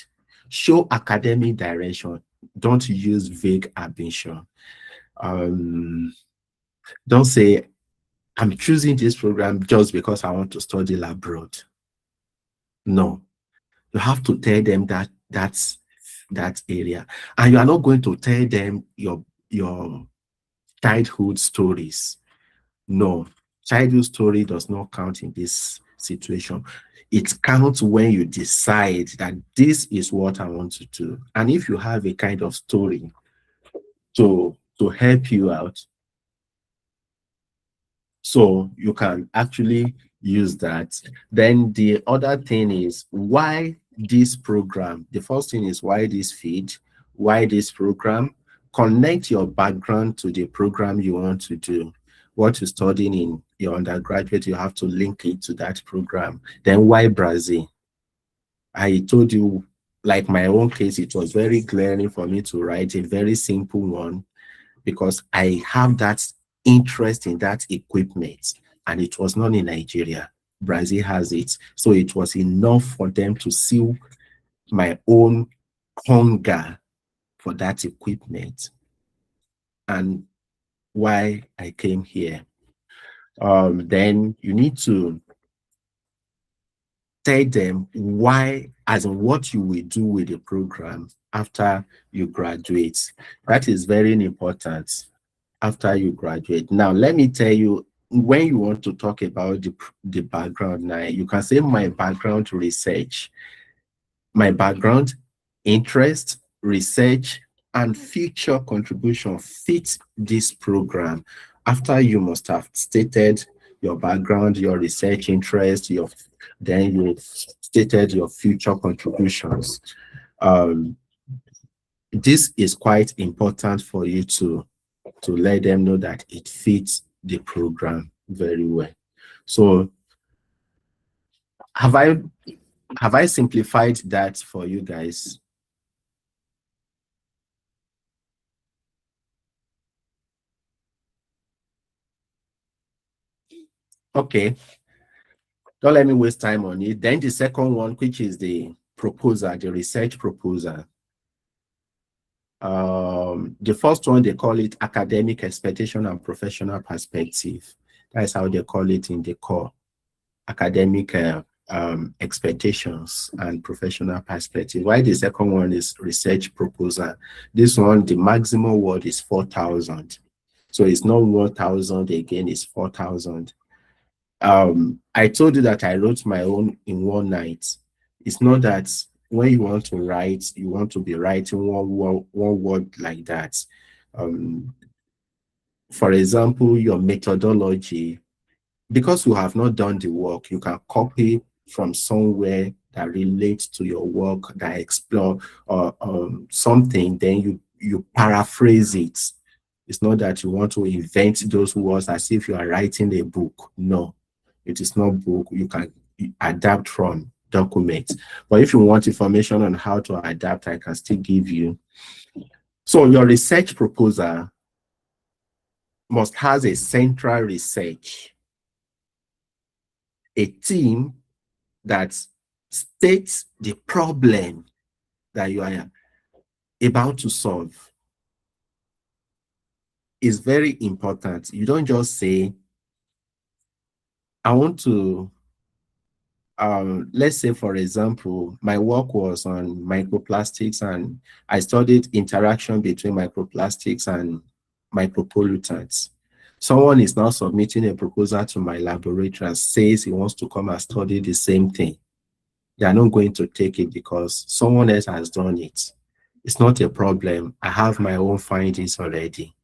Show academic direction. Don't use vague ambition. Don't say, I'm choosing this program just because I want to study abroad. No, you have to tell them that's that area, and you are not going to tell them your childhood stories. No, childhood story does not count in this situation. It counts when you decide that this is what I want to do. And if you have a kind of story to help you out, so you can actually use that. Then the other thing is why this program. The first thing is why this feed, why this program. Connect your background to the program you want to do. What you're studying in your undergraduate, you have to link it to that program. Then why Brazil? I told you, like my own case, it was very glaring for me to write a very simple one because I have that interest in that equipment, and it was not in Nigeria. Brazil has it. So it was enough for them to see my own hunger for that equipment and why I came here. Then you need to tell them why, as in what you will do with the program after you graduate. That is very important after you graduate. Now, let me tell you, when you want to talk about the background now, you can say my background research, my background interest, research, and future contribution fit this program. After you must have stated your background, your research interest, then you stated your future contributions. This is quite important for you to let them know that it fits the program very well. So have I simplified that for you guys? Okay, don't let me waste time on it. Then the second one, which is the proposal, the research proposal. The first one, they call it academic expectation and professional perspective. That's how they call it in the core. Academic expectations and professional perspective. Why the second one is research proposal. This one, the maximum word is 4,000. So it's not 1,000 again, it's 4,000. I told you that I wrote my own in one night. It's not that when you want to write, you want to be writing one word like that. For example, your methodology, because you have not done the work, you can copy from somewhere that relates to your work, that explore or something, then you paraphrase it. It's not that you want to invent those words as if you are writing a book. No, it is not book. You can adapt from documents. But if you want information on how to adapt, I can still give you. So your research proposal must have a central research, a team that State the problem that you are about to solve. Is very important. You don't just say, I want to, let's say, for example, my work was on microplastics and I studied interaction between microplastics and micropollutants. Someone is now submitting a proposal to my laboratory and says he wants to come and study the same thing. They are not going to take it because someone else has done it. It's not a problem. I have my own findings already.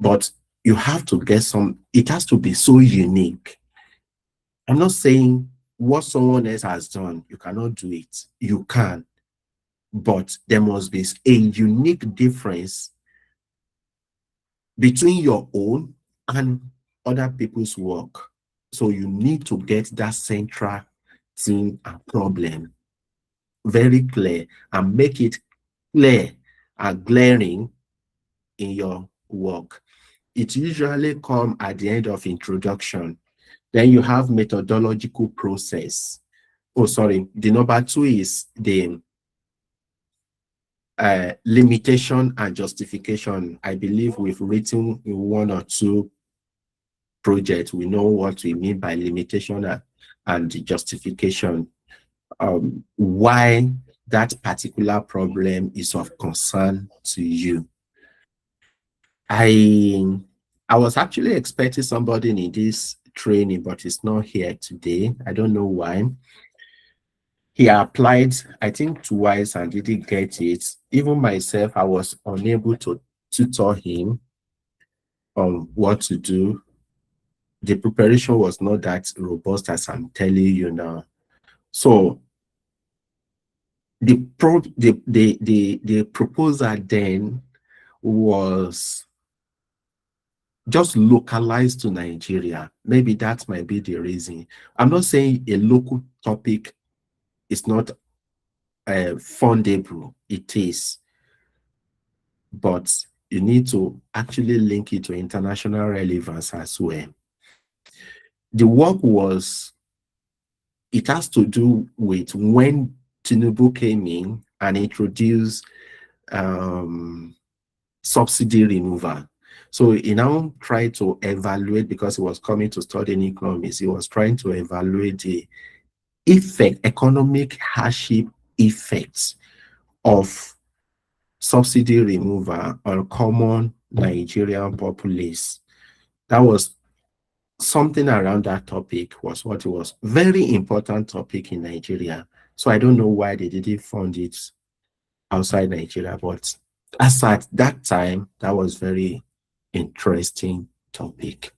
But you have to get it has to be so unique. I'm not saying what someone else has done, you cannot do it. You can, but there must be a unique difference between your own and other people's work. So you need to get that central thing and problem very clear and make it clear and glaring in your work. It usually comes at the end of introduction. Then you have methodological process. Oh, sorry. The number 2 is the limitation and justification. I believe we've written in 1 or 2 projects. We know what we mean by limitation and justification. Why that particular problem is of concern to you. I was actually expecting somebody in this training, but it's not here today. I don't know why. He applied, I think, twice and didn't get it. Even myself, I was unable to tutor him on what to do. The preparation was not that robust as I'm telling you now. So the proposal then was just localized to Nigeria. Maybe that might be the reason. I'm not saying a local topic is not fundable. It is. But you need to actually link it to international relevance as well. The work it has to do with when Tinubu came in and introduced subsidy removal. So he now tried to evaluate, because he was coming to study in economics, he was trying to evaluate the economic hardship effects of subsidy removal on common Nigerian populace. That was something around that topic, was what it was. Very important topic in Nigeria. So I don't know why they didn't fund it outside Nigeria, but as at that time, that was very interesting topic.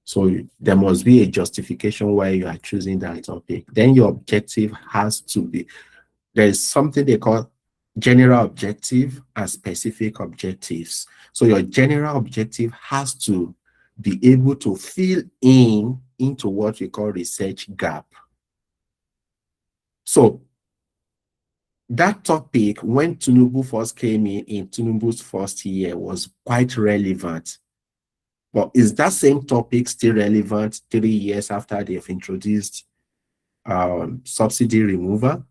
So there must be a justification why you are choosing that topic. Then your objective has to be, there's something they call general objective and specific objectives. So your general objective has to be able to fill into what we call research gap. So that topic, when Tinubu first came in Tinubu's first year, was quite relevant. But is that same topic still relevant 3 years after they've introduced subsidy removal?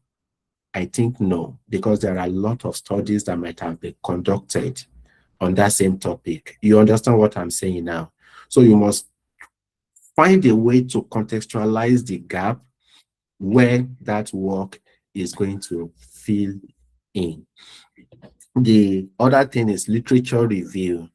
I think no, because there are a lot of studies that might have been conducted on that same topic. You understand what I'm saying now? So you must find a way to contextualize the gap where that work is going to fill in. The other thing is literature review.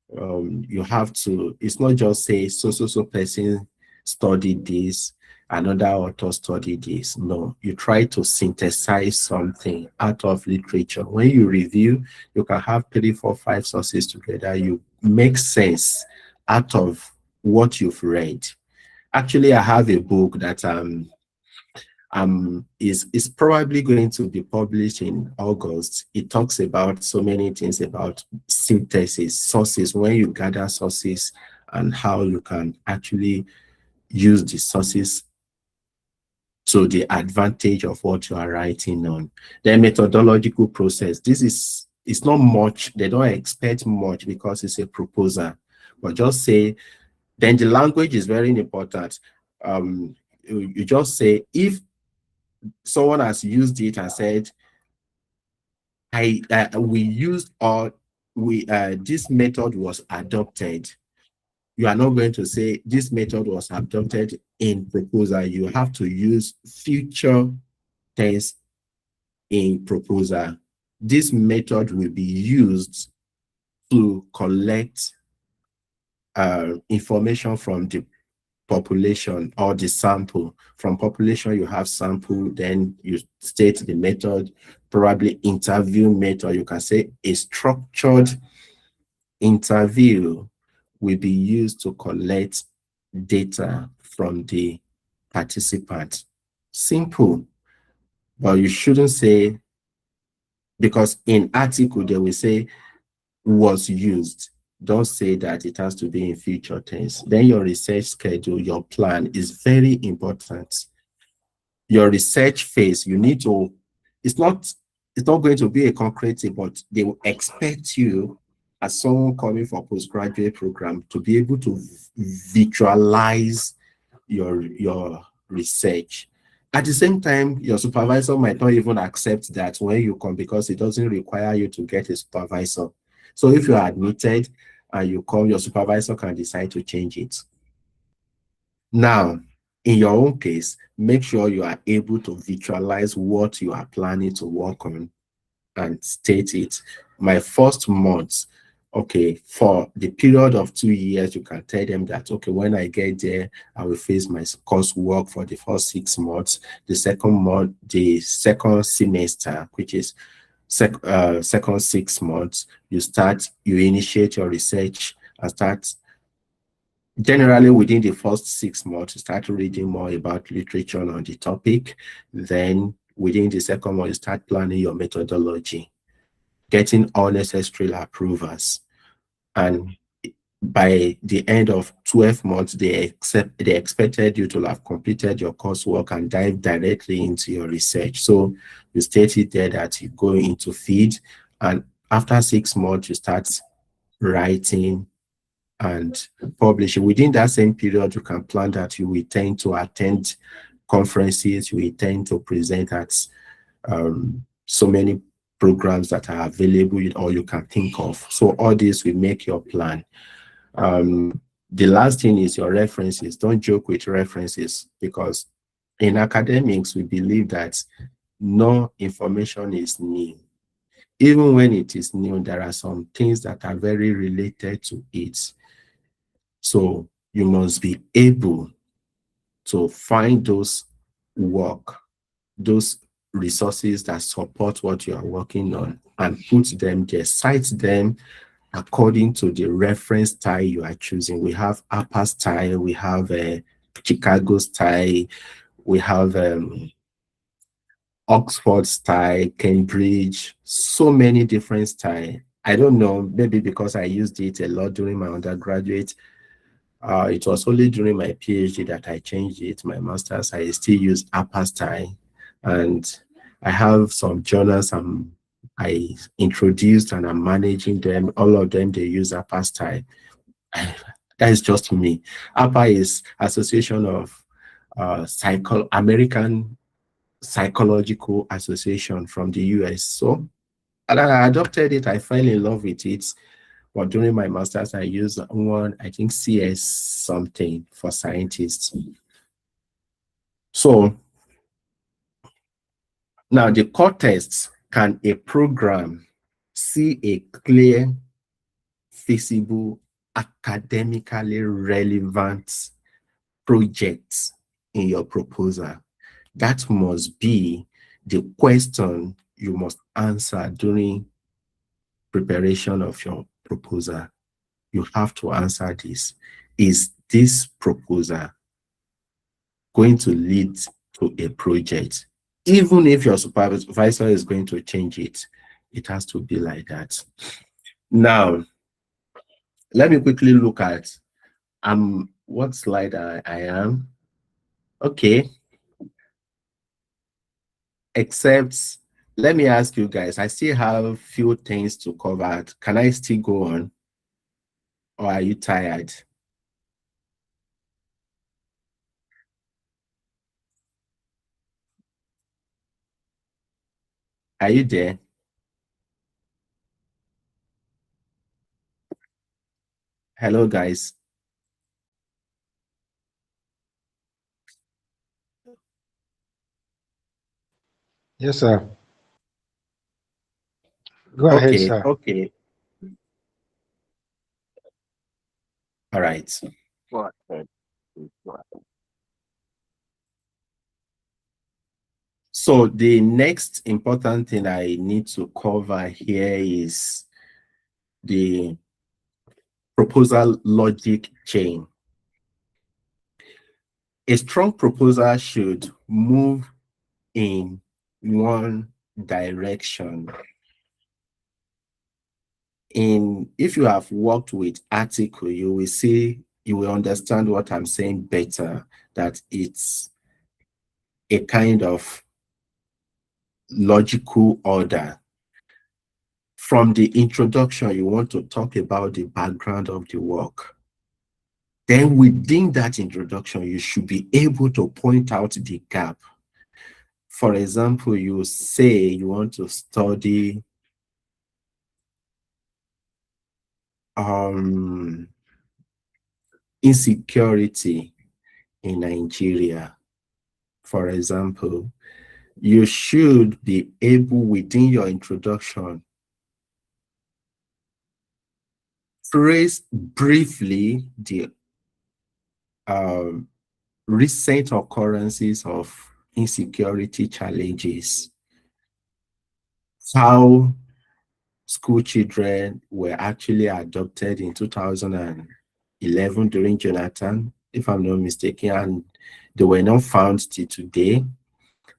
You have to, it's not just say so person studied this, another author studied this. No, you try to synthesize something out of literature. When you review, you can have 3, 4, 5 sources together. You make sense out of what you've read. Actually, I have a book that is probably going to be published in August. It talks about so many things about synthesis, sources, when you gather sources and how you can actually use the sources to the advantage of what you are writing on. The methodological process, it's not much, they don't expect much because it's a proposal, but just say, then the language is very important. You just say, if someone has used it and said, we used or we this method was adopted. You are not going to say this method was adopted in proposal. You have to use future tense in proposal. This method will be used to collect information from the population or the sample. From population, you have sample, then you state the method, probably interview method. You can say a structured interview will be used to collect data from the participant. Simple, but you shouldn't say, because in article they will say was used. Don't say that it has to be in future tense. Then your research schedule, your plan is very important. Your research phase, you need to, it's not going to be a concrete thing, but they will expect you as someone coming for postgraduate program to be able to visualize your research. At the same time, your supervisor might not even accept that when you come, because it doesn't require you to get a supervisor. So if you are admitted and you come, your supervisor can decide to change it. Now, in your own case, make sure you are able to visualize what you are planning to work on and state it. My first month, okay, for the period of 2 years, you can tell them that, okay, when I get there, I will face my coursework for the first 6 months. The second month, the second semester, which is second 6 months, you initiate your research and start. Generally, within the first 6 months, you start reading more about literature on the topic. Then within the second month, you start planning your methodology, getting all necessary approvals. And by the end of 12 months, they expected you to have completed your coursework and dive directly into your research. So you stated there that you go into feed, and after 6 months, you start writing and publishing. Within that same period, you can plan that you will tend to attend conferences, you will tend to present at so many programs that are available or you can think of. So all this will make your plan. The last thing is your references. Don't joke with references, because in academics, we believe that no information is new. Even when it is new, there are some things that are very related to it. So you must be able to find those those resources that support what you are working on and put them there, cite them according to the reference style you are choosing. We have upper style, we have Chicago style, we have Oxford style, Cambridge, so many different style. I don't know, maybe because I used it a lot during my undergraduate. It was only during my PhD that I changed it. My master's, I still use upper style. And I have some journals I introduced and I'm managing them. All of them, they use upper style. That is just me. APA is Association of American Psychological Association from the US. So and I adopted it. I fell in love with it. But during my master's, I used one, I think CS something for scientists. So now the core tests, can a program see a clear, feasible, academically relevant project in your proposal? That must be the question you must answer during preparation of your proposal. You have to answer this. Is this proposal going to lead to a project? Even if your supervisor is going to change it, it has to be like that. Now, let me quickly look at what slide I am. Okay. Except, let me ask you guys, I still have few things to cover. Can I still go on? Or are you tired? Are you there? Hello, guys. Yes, sir. Go ahead, Okay, sir. okay. All right. Go ahead. Go ahead. So the next important thing I need to cover here is the proposal logic chain. A strong proposal should move in one direction. If you have worked with article, you will see, you will understand what I'm saying better, that it's a kind of logical order. From the introduction, you want to talk about the background of the work. Then within that introduction, you should be able to point out the gap. For example, you say you want to study insecurity in Nigeria. For example, you should be able within your introduction trace briefly the recent occurrences of insecurity challenges, how school children were actually adopted in 2011 during Jonathan, if I'm not mistaken, and they were not found till today.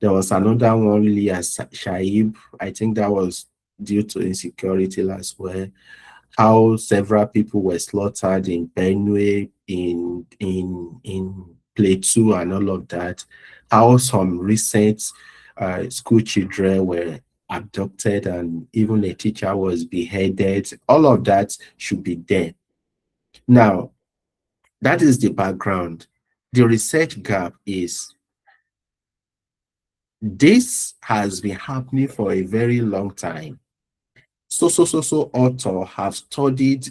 There was another one, Leah Shaib. I think that was due to insecurity as well. How several people were slaughtered in Benue, in Plateau, and all of that. How some recent school children were abducted and even a teacher was beheaded. All of that should be there. Now, that is the background. The research gap is this has been happening for a very long time. So author have studied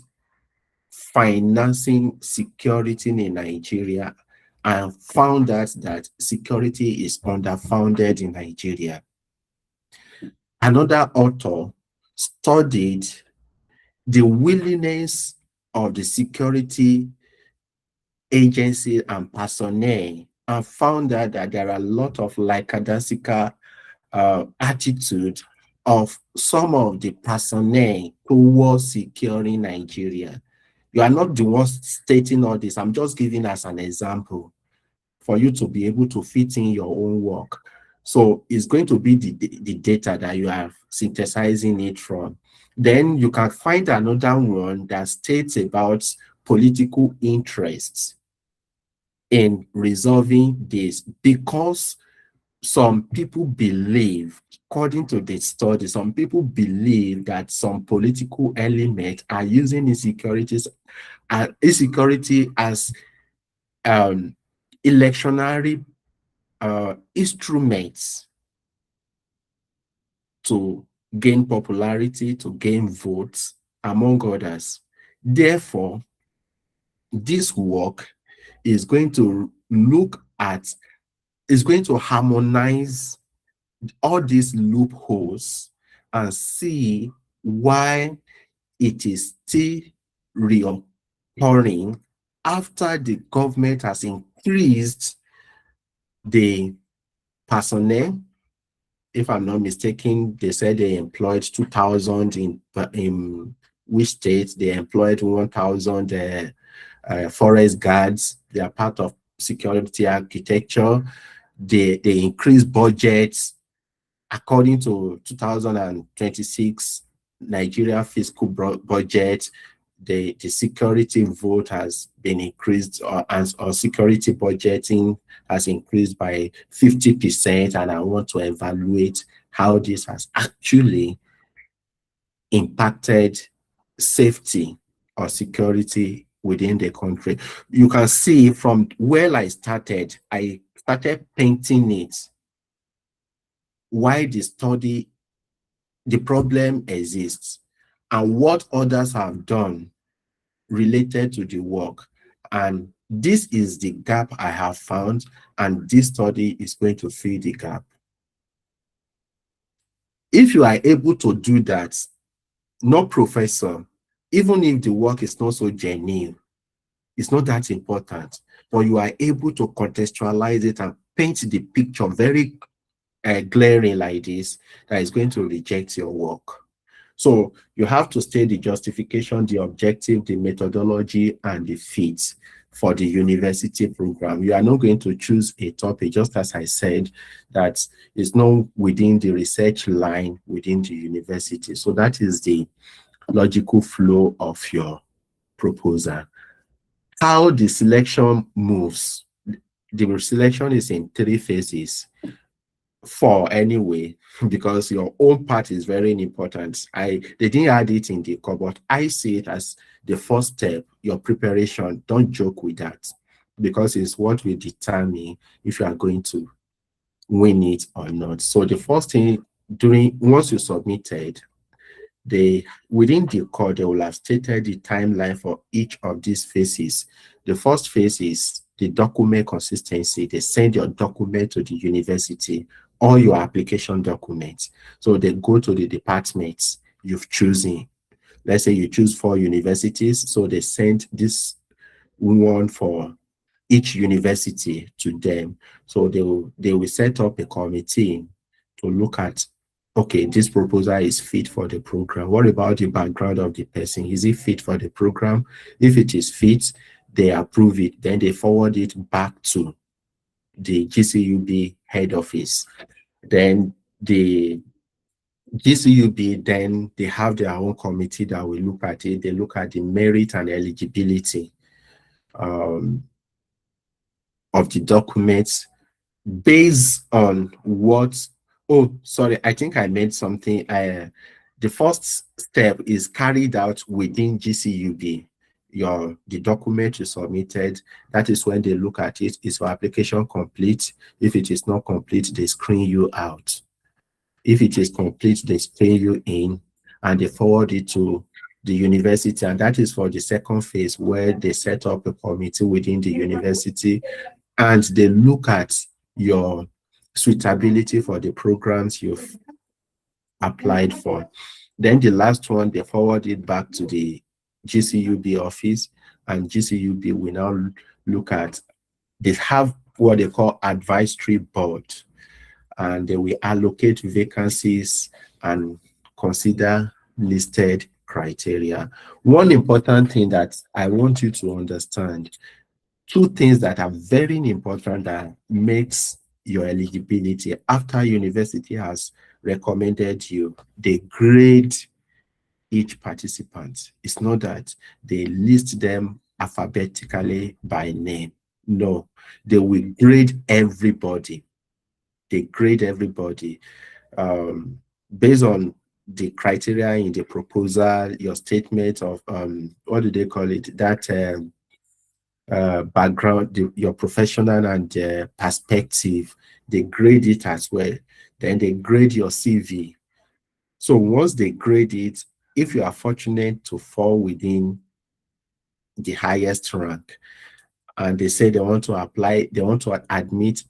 financing security in Nigeria and found out that security is underfunded in Nigeria. Another author studied the willingness of the security agency and personnel and found out that there are a lot of lackadaisical attitude of some of the personnel towards securing Nigeria. You are not the ones stating all this. I'm just giving as an example for you to be able to fit in your own work. So it's going to be the data that you are synthesizing it from. Then you can find another one that states about political interests in resolving this, because some people believe, according to the study, some people believe that some political elements are using insecurity as electionary instruments to gain popularity, to gain votes, among others. Therefore, this work is going to look at, is going to harmonize all these loopholes and see why it is still reoccurring after the government has increased the personnel. If I'm not mistaken, they said they employed 2,000 in which state they employed 1,000 forest guards. They are part of security architecture. They increased budgets according to 2026 Nigeria fiscal budget. The security vote has been increased, or security budgeting has increased by 50%, and I want to evaluate how this has actually impacted safety or security within the country. You can see from where I started painting it, why the study the problem exists and what others have done related to the work. And this is the gap I have found, and this study is going to fill the gap. If you are able to do that, no professor, even if the work is not so genuine, it's not that important, but you are able to contextualize it and paint the picture very glaring like this, that is going to reject your work. So you have to state the justification, the objective, the methodology, and the fit for the university program. You are not going to choose a topic, just as I said, that is not within the research line within the university. So that is the logical flow of your proposal. How the selection moves. The selection is in 3 phases. 4 anyway, because your own part is very important. They didn't add it in the core, but I see it as the first step, your preparation. Don't joke with that, because it's what will determine if you are going to win it or not. So the first thing, once you submitted, within the core, they will have stated the timeline for each of these phases. The first phase is the document consistency. They send your document to the university, or your application documents. So they go to the departments you've chosen. Let's say you choose 4 universities, so they send this one for each university to them. So they will set up a committee to look at, okay, this proposal is fit for the program. What about the background of the person? Is it fit for the program? If it is fit, they approve it. Then they forward it back to the GCUB head office. Then the GCUB, then they have their own committee that will look at it. They look at the merit and eligibility of the documents based on what, oh, sorry, I think I meant something. The first step is carried out within GCUB. The document you submitted, that is when they look at it. Is your application complete? If it is not complete, they screen you out. If it is complete, they screen you in and they forward it to the university. And that is for the second phase, where they set up a committee within the university and they look at your suitability for the programs you've applied for. Then the last one, they forward it back to the GCUB office, and GCUB will now look at, they have what they call advisory board, and they will allocate vacancies and consider listed criteria. One important thing that I want you to understand, 2 things that are very important that makes your eligibility after university has recommended you. They grade each participant. It's not that they list them alphabetically by name. No, they will grade everybody. They grade everybody based on the criteria in the proposal, your statement of what do they call it? That background, your professional and perspective. They grade it as well. Then they grade your CV. So once they grade it, if you are fortunate to fall within the highest rank, and they say they want to apply, they want to admit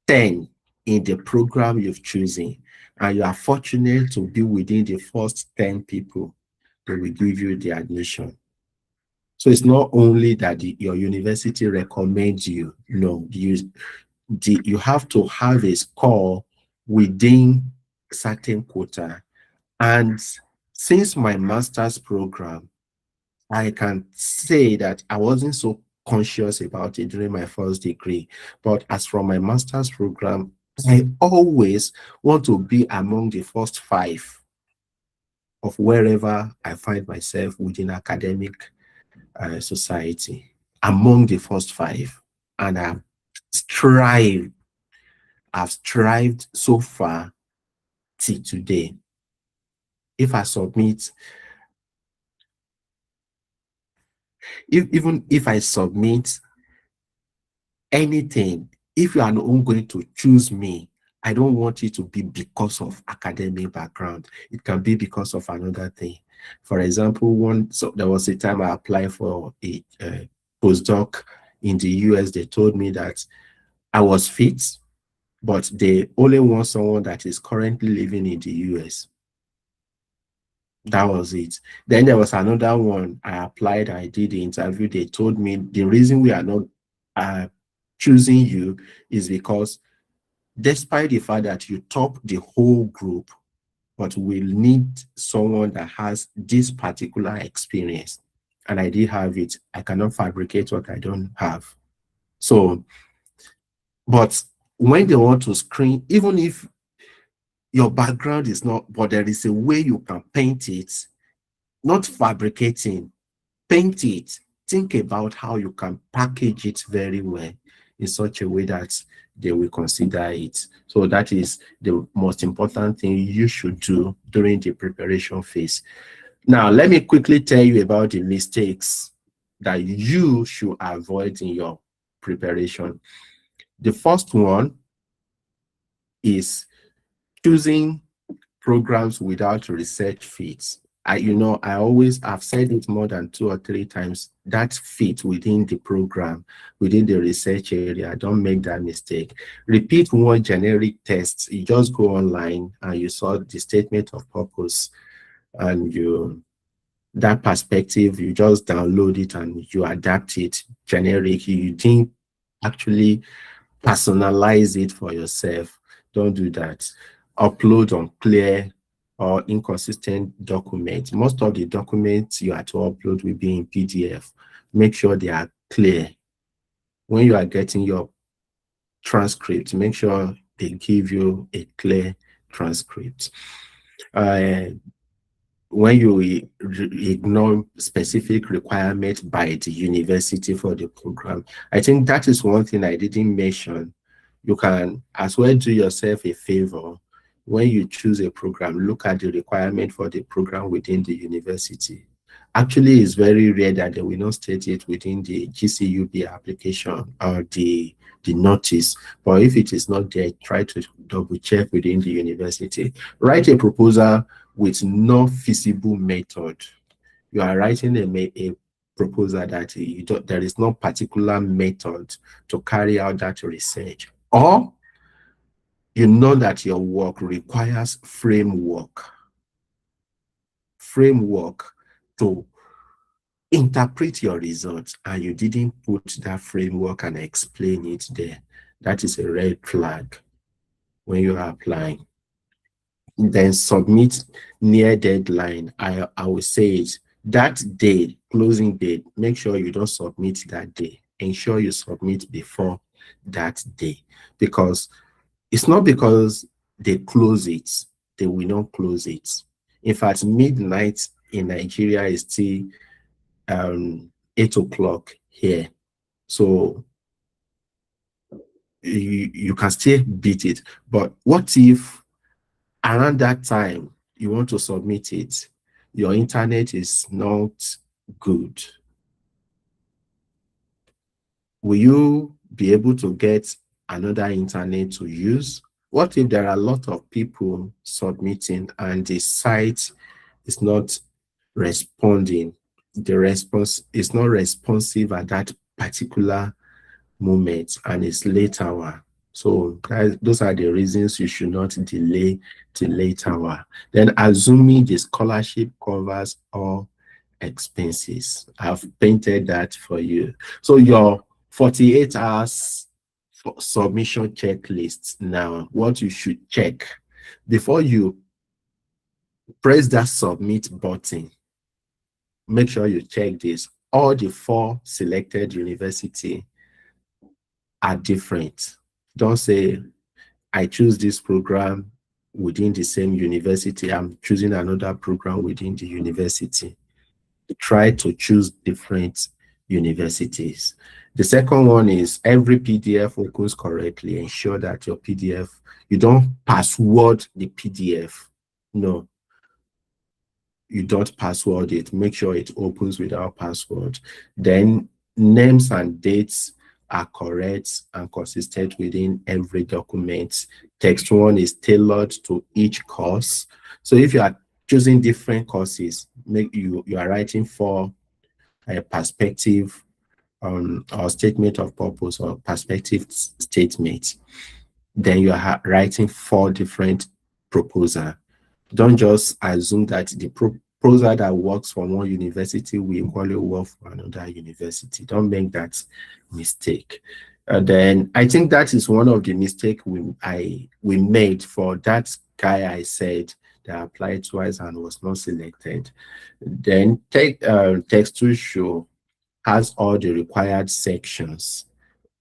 10 in the program you've chosen, and you are fortunate to be within the first 10 people, they will give you the admission. So it's not only that your university recommends you, no, you have to have a score within certain quota. And since my master's program, I can say that I wasn't so conscious about it during my first degree. But as from my master's program, I always want to be among the first 5 of wherever I find myself within academic society, among the first 5. And I've strived so far till today. If I submit, even if I submit anything, if you are not going to choose me I don't want it to be because of academic background. It can be because of another thing. For example, so there was a time I applied for a postdoc in the US. They told me that I was fit, but they only want someone that is currently living in the US. That was it. Then there was another one. I applied, I did the interview. They told me the reason we are not choosing you is because despite the fact that you top the whole group, but we'll need someone that has this particular experience. And I did have it. I cannot fabricate what I don't have. So, but when they want to screen, even if your background is not, but there is a way you can paint it, not fabricating, paint it. Think about how you can package it very well in such a way that they will consider it. So that is the most important thing you should do during the preparation phase. Now, let me quickly tell you about the mistakes that you should avoid in your preparation. The first one is choosing programs without research fits. I've said it more than 2 or 3 times, that fit within the program, within the research area. Don't make that mistake. Repeat one generic test. You just go online and you saw the statement of purpose and that perspective, you just download it and you adapt it generic. You didn't actually personalize it for yourself. Don't do that. Upload unclear or inconsistent documents. Most of the documents you are to upload will be in PDF. Make sure they are clear. When you are getting your transcript, make sure they give you a clear transcript. When you ignore specific requirements by the university for the program, I think that is one thing I didn't mention. You can as well do yourself a favor. When you choose a program, look at the requirement for the program within the university. Actually, it's very rare that they will not state it within the GCUB application or the notice. But if it is not there, try to double check within the university. Write a proposal with no feasible method. You are writing a proposal that there is no particular method to carry out that research, or you know that your work requires framework to interpret your results, and you didn't put that framework and explain it there. That is a red flag when you are applying. Then submit near deadline. I will say it, that day, closing date, make sure you don't submit that day. Ensure you submit before that day, because it's not because they close it, they will not close it. In fact, midnight in Nigeria is still 8 o'clock here. So you can still beat it. But what if around that time you want to submit it, your internet is not good? Will you be able to get another internet to use? What if there are a lot of people submitting and the site is not responding? The response is not responsive at that particular moment and it's late hour. So those are the reasons you should not delay till late hour. Then assuming the scholarship covers all expenses. I've painted that for you. So your 48 hours submission checklist. Now, what you should check before you press that submit button, make sure you check this. All the 4 selected university are different. Don't say, I choose this program within the same university, I'm choosing another program within the university. Try to choose different universities. The second one is every PDF opens correctly. Ensure that your PDF, you don't password the PDF. No, you don't password it. Make sure it opens without password. Then names and dates are correct and consistent within every document Text 1 is tailored to each course. So if you are choosing different courses, you are writing for a perspective or statement of purpose or perspective statement, then you are writing 4 different proposals. Don't just assume that the proposal that works for one university will equally work for another university. Don't make that mistake. And then I think that is one of the mistakes we made for that guy I said that applied twice and was not selected. Then text to show has all the required sections.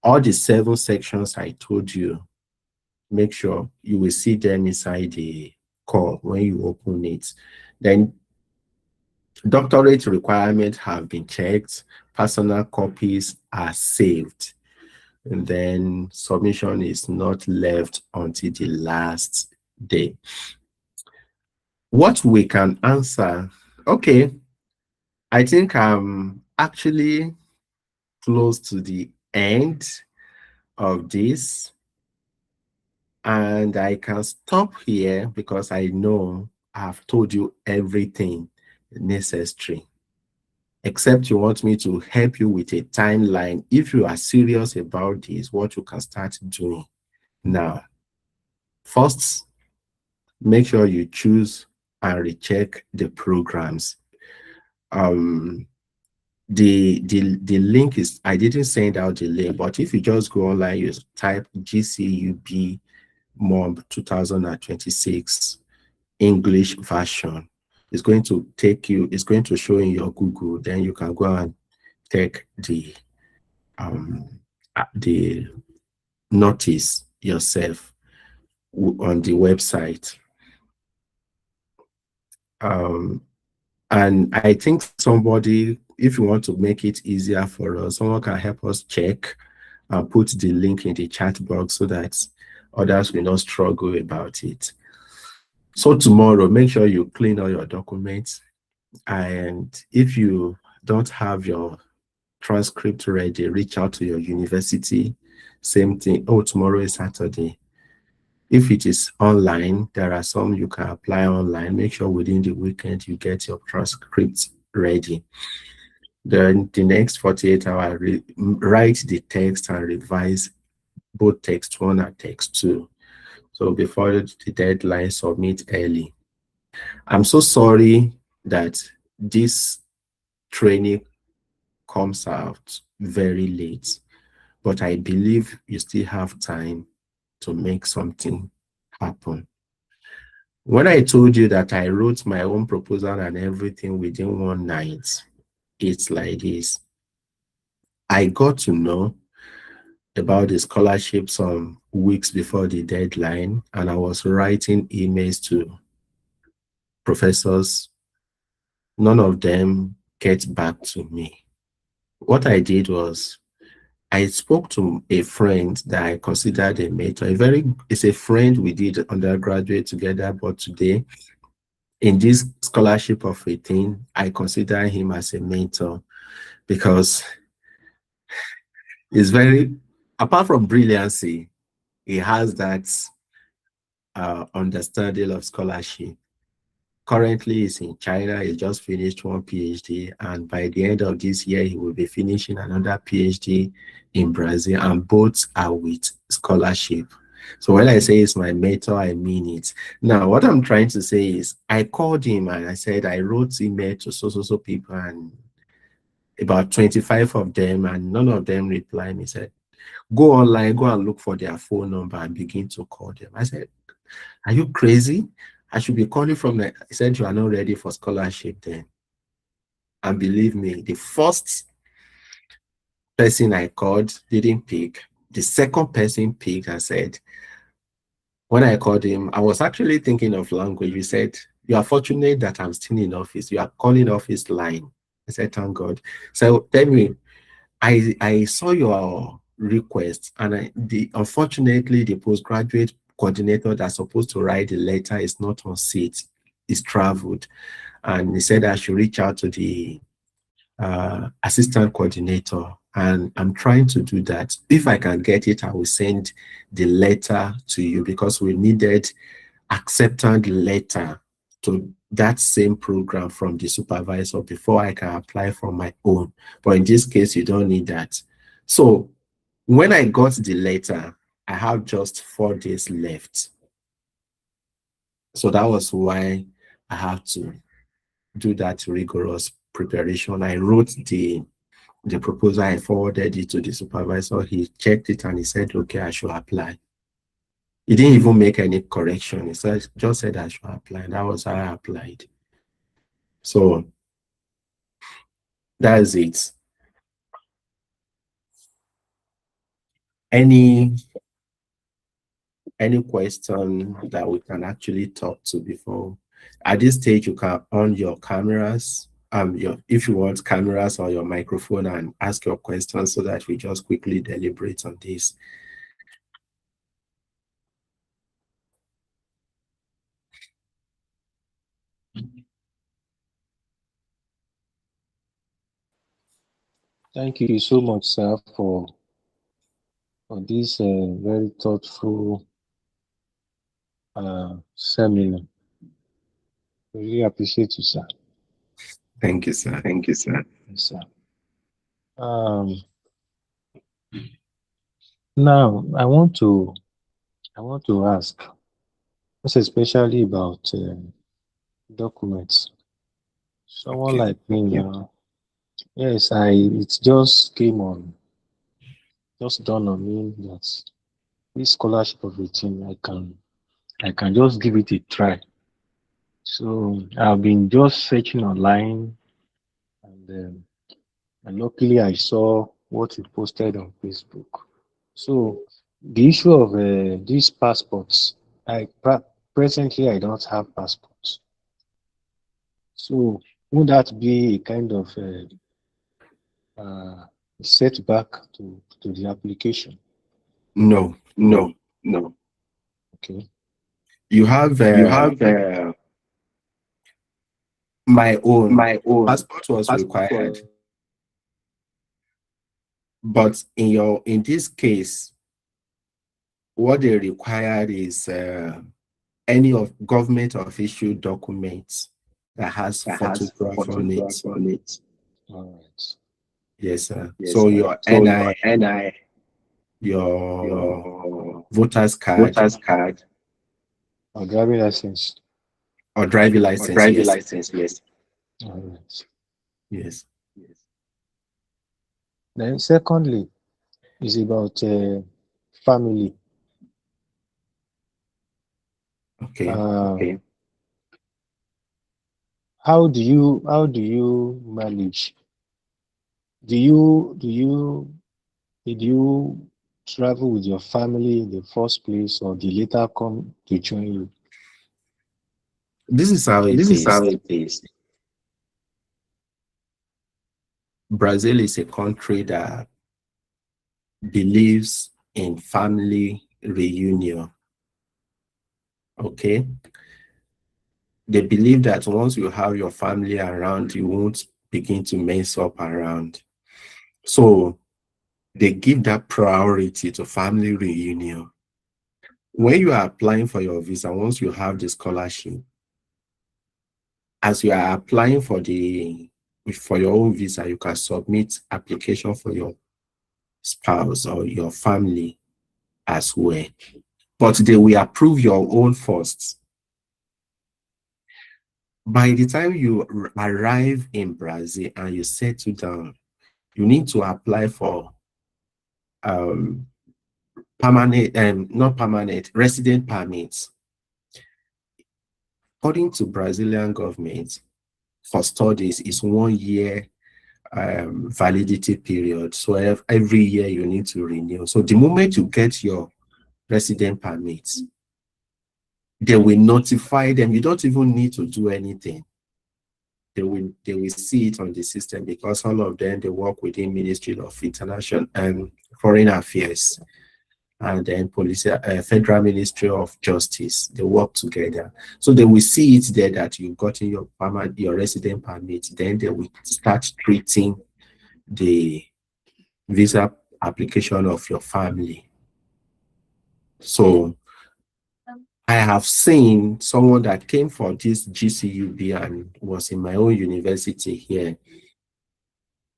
All the 7 sections I told you, make sure you will see them inside the core when you open it. Then doctorate requirements have been checked, personal copies are saved, and then submission is not left until the last day. What we can answer, okay, I think I'm actually close to the end of this, and I can stop here because I know I've told you everything necessary, except you want me to help you with a timeline. If you are serious about this, what you can start doing now. First, make sure you choose and recheck the programs. The link is, I didn't send out the link, but if you just go online, you type GCUB-Mob 2026 English version, it's going to take you, it's going to show in your Google, then you can go and take the notice yourself on the website. And I think somebody, if you want to make it easier for us, someone can help us check and put the link in the chat box so that others will not struggle about it. So tomorrow, make sure you clean all your documents. And if you don't have your transcript ready, reach out to your university. Same thing. Oh, tomorrow is Saturday. If it is online, there are some you can apply online. Make sure within the weekend you get your transcript ready. Then the next 48 hours, write the text and revise both text 1 and text 2. So before the deadline, submit early. I'm so sorry that this training comes out very late, but I believe you still have time to make something happen. When I told you that I wrote my own proposal and everything within one night, it's like this. I got to know about the scholarship some weeks before the deadline, and I was writing emails to professors. None of them get back to me. What I did was I spoke to a friend that I considered a mentor. It's a friend we did undergraduate together, but today in this scholarship of 18, I consider him as a mentor because he's apart from brilliancy, he has that understanding of scholarship. Currently, he's in China. He just finished one PhD, and by the end of this year, he will be finishing another PhD in Brazil, and both are with scholarship. So when I say it's my mentor, I mean it. Now, what I'm trying to say is I called him and I said, I wrote email to so people, and about 25 of them, and none of them replied me. He said, go online, go and look for their phone number and begin to call them. I said, are you crazy? I should be calling from the, he said, you are not ready for scholarship then. And believe me, the first person I called didn't pick. The second person picked and said, when I called him, I was actually thinking of language. He said, you are fortunate that I'm still in office. You are calling office line. I said, thank God. So tell me, I saw your request, and unfortunately, the postgraduate coordinator that's supposed to write the letter is not on seat. He's traveled. And he said I should reach out to the assistant coordinator And I'm trying to do that. If I can get it, I will send the letter to you, because we needed acceptance letter to that same program from the supervisor before I can apply for my own. But in this case, you don't need that. So when I got the letter, I have just 4 days left. So that was why I had to do that rigorous preparation. I wrote the proposal, I forwarded it to the supervisor. He checked it and he said, okay, I should apply. He didn't even make any correction. He just said I should apply. That was how I applied. So that is it. Any question that we can actually talk to before? At this stage, you can on your cameras, if you want cameras or your microphone, and ask your questions so that we just quickly deliberate on this. Thank you so much, sir, for this very thoughtful seminar. I really appreciate you, sir. Thank you, sir. Thank you, sir. Yes, sir. Now I want to ask, especially about documents. Someone Okay. like me now, yes, it just dawned on me that this scholarship of a thing, I can just give it a try. So I've been just searching online, and luckily I saw what you posted on Facebook. So the issue of these passports, presently I don't have passports. So would that be a kind of setback to the application? No, No, no. no. Okay. You have You have my own my own passport was passport. required, but in this case, what they required is any of government of issued documents that has That has photograph on photograph it. on it. All right. Yes, sir. Yes, So sir. your So your NI, NI, your your voter's card, voter's card, or driving license, or driving or license. driving Yes, license. Yes. All right. yes. Yes. Then secondly is about family. Okay. Okay. How do you manage? Do you did you travel with your family in the first place, or did later come to join you? This is how This it is how is. it is. Brazil is a country that believes in family reunion. Okay. They believe that once you have your family around, you won't begin to mess up around. So they give that priority to family reunion. When you are applying for your visa, once you have the scholarship, as you are applying for your own visa, you can submit application for your spouse or your family as well. But they will approve your own first. By the time you arrive in Brazil and you settle down, you need to apply for permanent, not permanent, resident permits. According to Brazilian government, for studies is 1 year validity period. So every year you need to renew. So the moment you get your resident permits, they will notify them. You don't even need to do anything. They will see it on the system, because all of them, they work within Ministry of International and Foreign Affairs, and then Federal Ministry of Justice. They work together. So they will see it there that you've gotten your resident permit. Then they will start treating the visa application of your family. So I have seen someone that came for this GCUB and was in my own university here.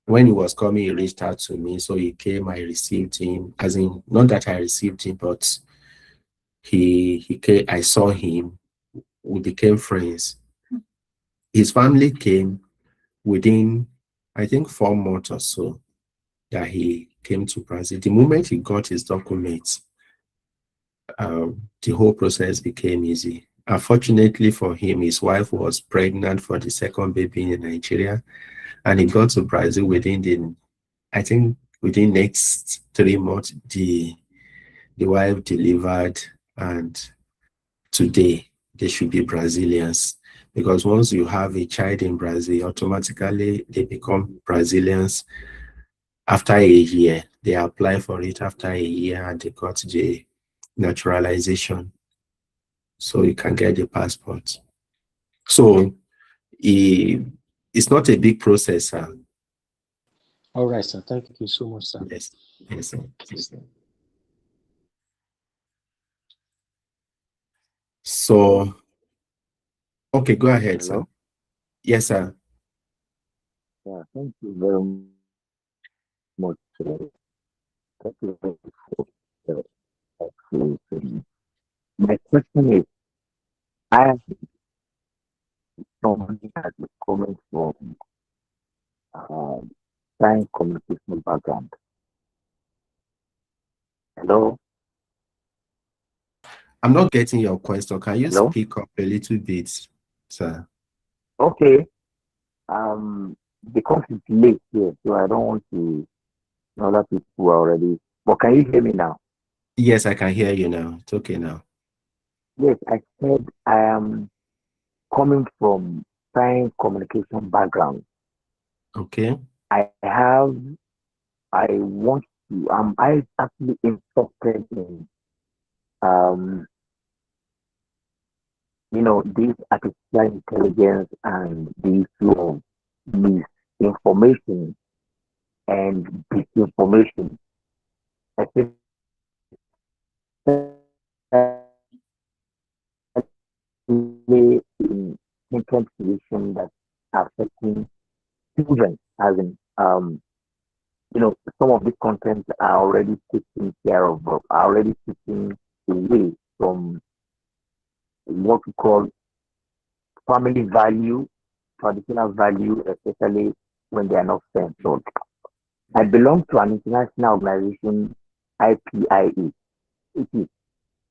When he was coming, he reached out to me. So he came, I received him, as in, not that I received him, but he came, I saw him, we became friends. His family came within, I think, 4 months or so that he came to Brazil. The moment he got his documents, the whole process became easy. Unfortunately for him, his wife was pregnant for the second baby in Nigeria, and he got to Brazil within the, I think, within next 3 months, the wife delivered, and today they should be Brazilians. Because once you have a child in Brazil, automatically they become Brazilians after a year. They apply for it after a year and they got the naturalization. So you can get the passport. So it's not a big process, sir. All right, sir. Thank you so much, sir. Yes, yes, sir. Yes, sir. So, okay, go ahead, Hello? sir. Yes, sir. Yeah, thank you very much. Thank you very much for the explanation. My question is, I have somebody has a comment from um, science communication background. Hello? I'm not getting your question. Can you Hello? speak up a little bit, sir? Okay. Because it's late here, so I don't want to know that people are already. But can you hear me now? Yes, I can hear you now. It's okay now. Yes, I said I am coming from science communication background. Okay. I want to, I actually interested in, um, this artificial intelligence and the issue of misinformation and disinformation, especially in content creation that affecting children, as in, some of these contents are already taken care of, are already taken away from what we call family value, traditional value, especially when they are not censored. I belong to an international organization, IPIE. It is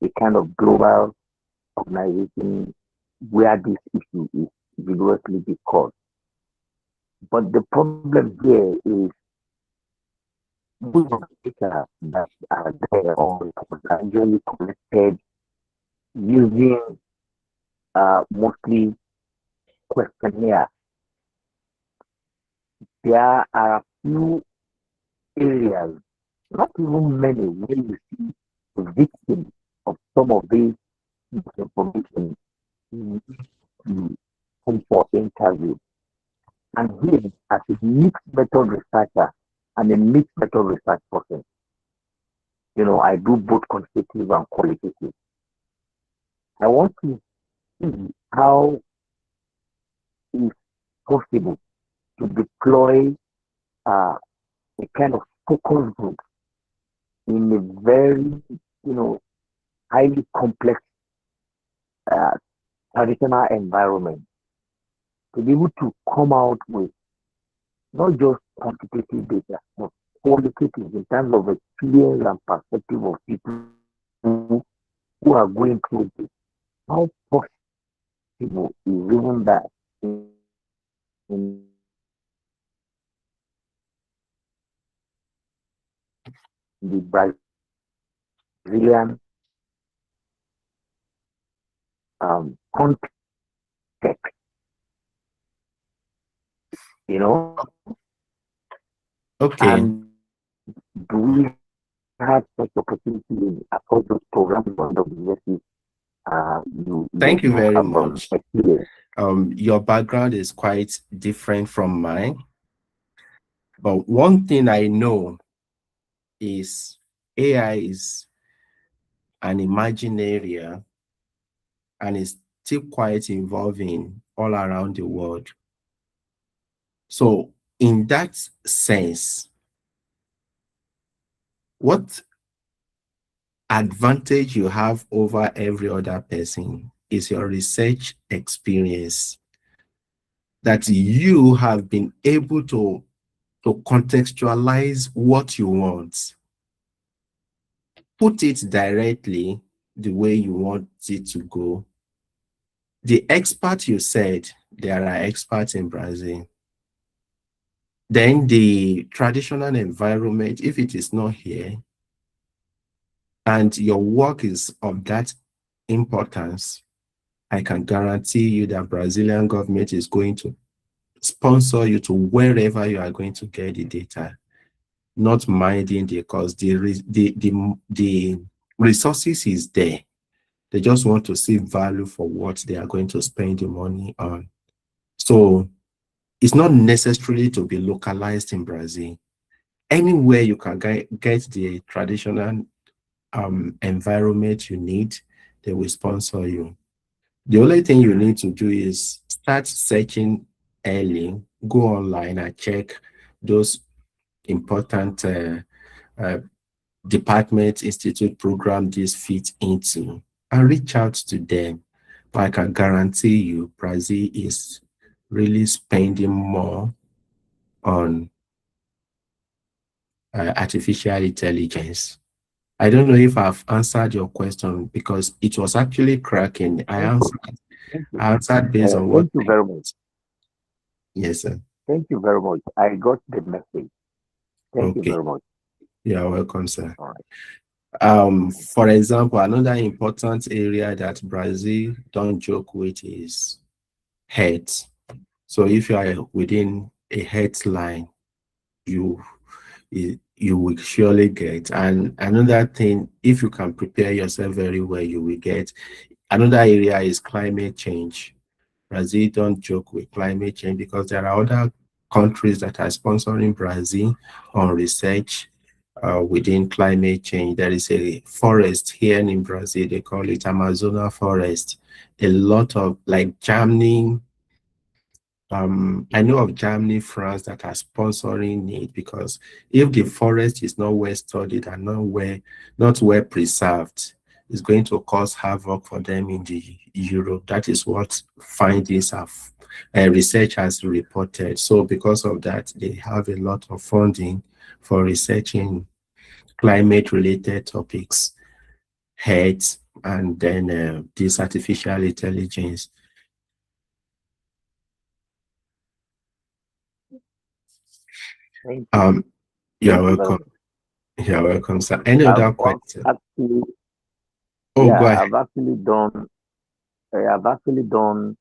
a kind of global organization where this issue is vigorously discussed. But the problem here is most of the data that are there on are usually collected using mostly questionnaire. There are a few areas, not even many, where you see the victims of some of these misinformation to come for interview. And here, as a mixed method researcher and a mixed method research person, I do both quantitative and qualitative. I want to see how it's possible to deploy uh, a kind of focus group in a very, highly complex uh, traditional environment to be able to come out with not just quantitative data, but qualitative in terms of experience and perspective of people who are going through this. How possible is even that in the Brazilian context, Okay. and do we have such opportunity across those programs on the university Thank you you very have much. experience? Your background is quite different from mine. But one thing I know is AI is an emerging area and is still quite evolving all around the world. So in that sense, what advantage you have over every other person is your research experience, that you have been able to contextualize what you want, put it directly the way you want it to go. The expert you said, there are experts in Brazil. Then the traditional environment, if it is not here, and your work is of that importance, I can guarantee you that Brazilian government is going to sponsor you to wherever you are going to get the data, not minding the cost. The resources is there. They just want to see value for what they are going to spend the money on. So it's not necessarily to be localized in Brazil. Anywhere you can get the traditional environment you need, they will sponsor you. The only thing you need to do is start searching early, go online and check those important department, institute program this fits into, and reach out to them. But I can guarantee you, Brazil is really spending more on artificial intelligence. I don't know if I've answered your question because it was actually cracking. I answered based on what. Thank you very much. Yes, sir. Thank you very much. I got the message. Thank you Okay. very much. You're welcome, sir. All right. For example, another important area that Brazil don't joke with is health. So if you are within a health line, you will surely get. And another thing, if you can prepare yourself very well, you will get. Another area is climate change. Brazil don't joke with climate change because there are other countries that are sponsoring Brazil on research within climate change. There is a forest here in Brazil, they call it Amazonas forest. A lot of, like Germany, I know of Germany, France that are sponsoring it, because if the forest is not well studied and not well preserved, it's going to cause havoc for them in the Europe. That is what findings have research has reported. So because of that, they have a lot of funding for researching climate-related topics, health, and then this artificial intelligence. Thank you. You're welcome. You're welcome, sir. Any other question? Actually, go ahead. I've actually done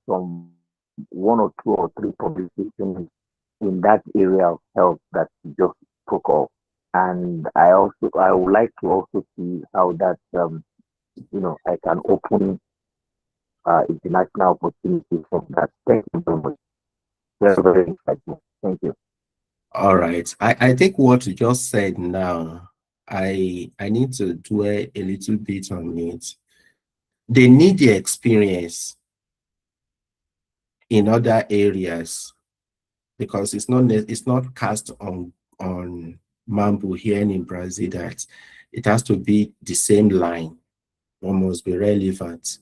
some 1 or 2 or 3 publications in that area of health that you just spoke of, and I would like to also see how that I can open international opportunities from that. Thank you very much. Very, very insightful. Thank you. All right. I think what you just said now, I need to dwell a little bit on it. They need the experience in other areas, because it's not cast on Mambo here in Brazil that it has to be the same line or must be relevant.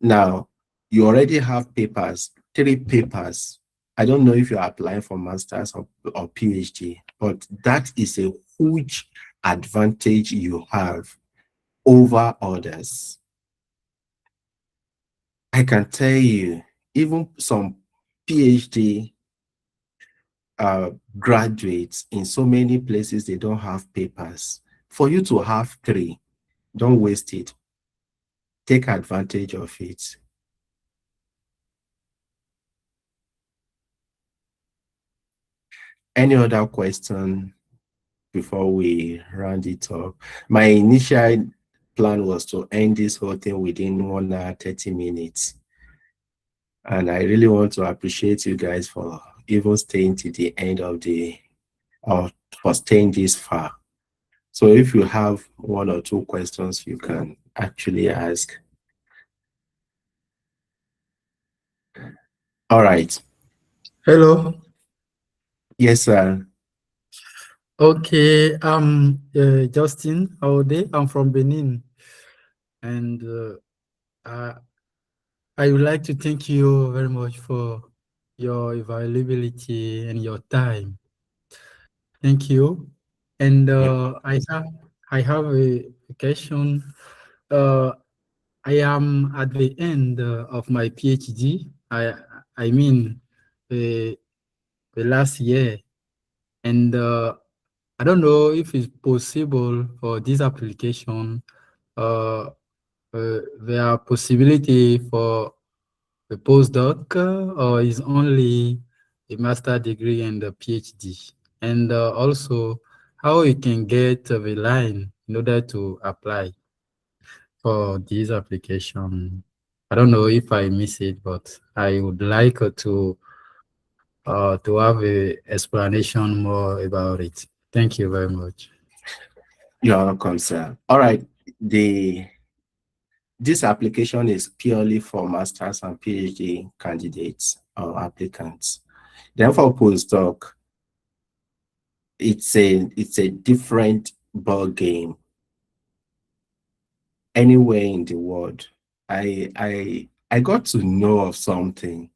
Now, you already have papers, 3 papers. I don't know if you're applying for master's or PhD, but that is a huge advantage you have over others. I can tell you, even some PhD graduates in so many places, they don't have papers. For you to have 3, don't waste it. Take advantage of it. Any other question before we round it up? My initial plan was to end this whole thing within 1 hour, 30 minutes. And I really want to appreciate you guys for even staying to the end of for staying this far. So if you have one or two questions, you can actually ask. All right. Hello. Yes, sir. Okay, Justin Aode. I'm from Benin, and I would like to thank you very much for your availability and your time. Thank you. And I have a question. Uh, I am at the end of my PhD. I mean the last year, and I don't know if it's possible for this application. Uh, there are possibility for a postdoc or is only a master degree and a PhD, and also how you can get the line in order to apply for this application. I don't know if I miss it, but I would like to have a explanation more about it. Thank you very much. You're welcome, sir. All right. This application is purely for master's and PhD candidates or applicants. Then for postdoc, it's a different ball game. Anywhere in the world, I got to know of something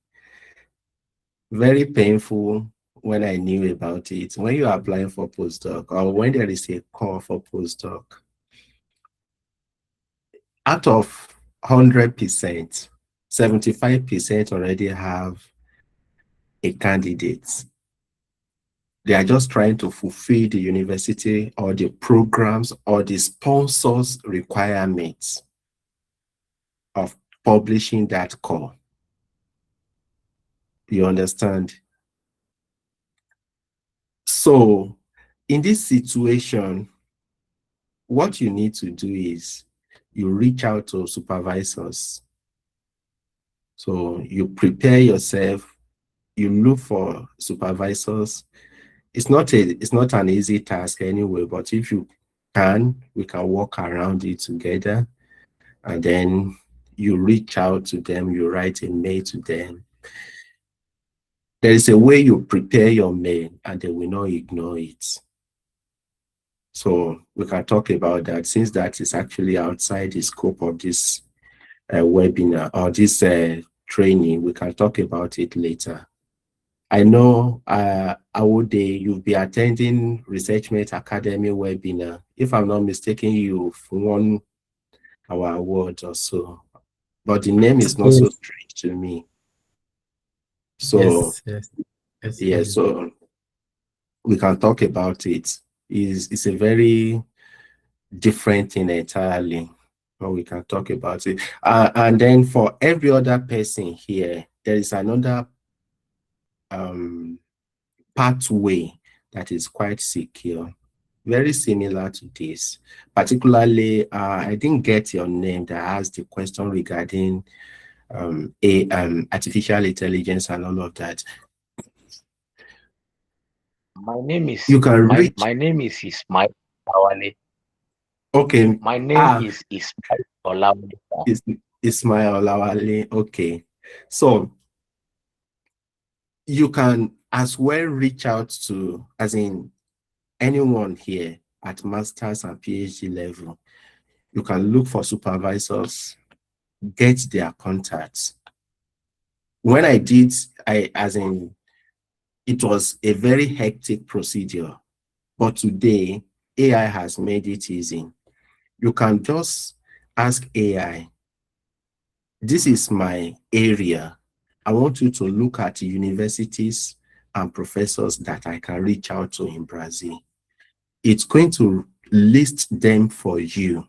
very painful when I knew about it. When you're applying for postdoc or when there is a call for postdoc, out of 100%, 75% already have a candidate. They are just trying to fulfill the university or the programs or the sponsors' requirements of publishing that call. You understand? So in this situation, what you need to do is you reach out to supervisors. So you prepare yourself, you look for supervisors. It's not an easy task anyway, but if you can, we can work around it together. And then you reach out to them, you write a mail to them. There is a way you prepare your mail and they will not ignore it. So we can talk about that since that is actually outside the scope of this webinar or this training. We can talk about it later. I know, Awode, you'll be attending Researchment Academy webinar. If I'm not mistaken, you've won our award or so. But the name is not so strange to me. So, yes, so we can talk about it. It's a very different thing entirely, but we can talk about it. And then for every other person here, there is another pathway that is quite secure, very similar to this. Particularly, I didn't get your name that asked the question regarding artificial intelligence and all of that. My name is my name is Ismail Olawale. Okay. My name is Ismail Olawale. Ismail Olawale. Okay. So you can as well reach out to, as in anyone here at master's and PhD level. You can look for supervisors, get their contacts. When I did, it was a very hectic procedure, but today AI has made it easy. You can just ask AI, this is my area. I want you to look at universities and professors that I can reach out to in Brazil. It's going to list them for you.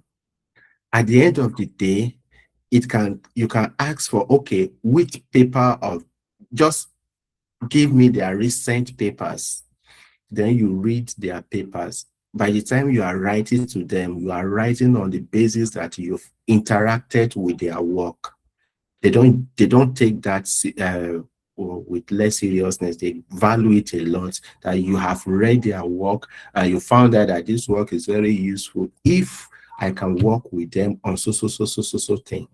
At the end of the day, you can ask for, okay, which paper of, just give me their recent papers. Then you read their papers. By the time you are writing to them, you are writing on the basis that you've interacted with their work. They don't take that or with less seriousness. They value it a lot, that you have read their work and you found out that this work is very useful. If I can work with them on so thing.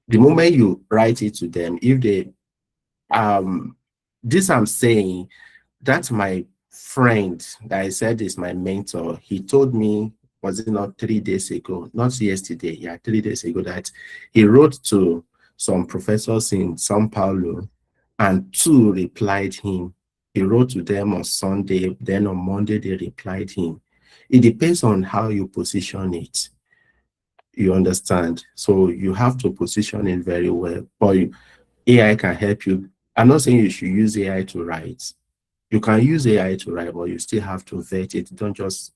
The moment you write it to them, if they this I'm saying, that's my friend that I said is my mentor. He told me, was it not 3 days ago, not yesterday, yeah, 3 days ago, that he wrote to some professors in Sao Paulo and 2 replied him. He wrote to them on Sunday, then on Monday they replied him. It depends on how you position it. You understand? So you have to position it very well. But AI can help you. I'm not saying you should use AI to write. You can use AI to write, but you still have to vet it. Don't just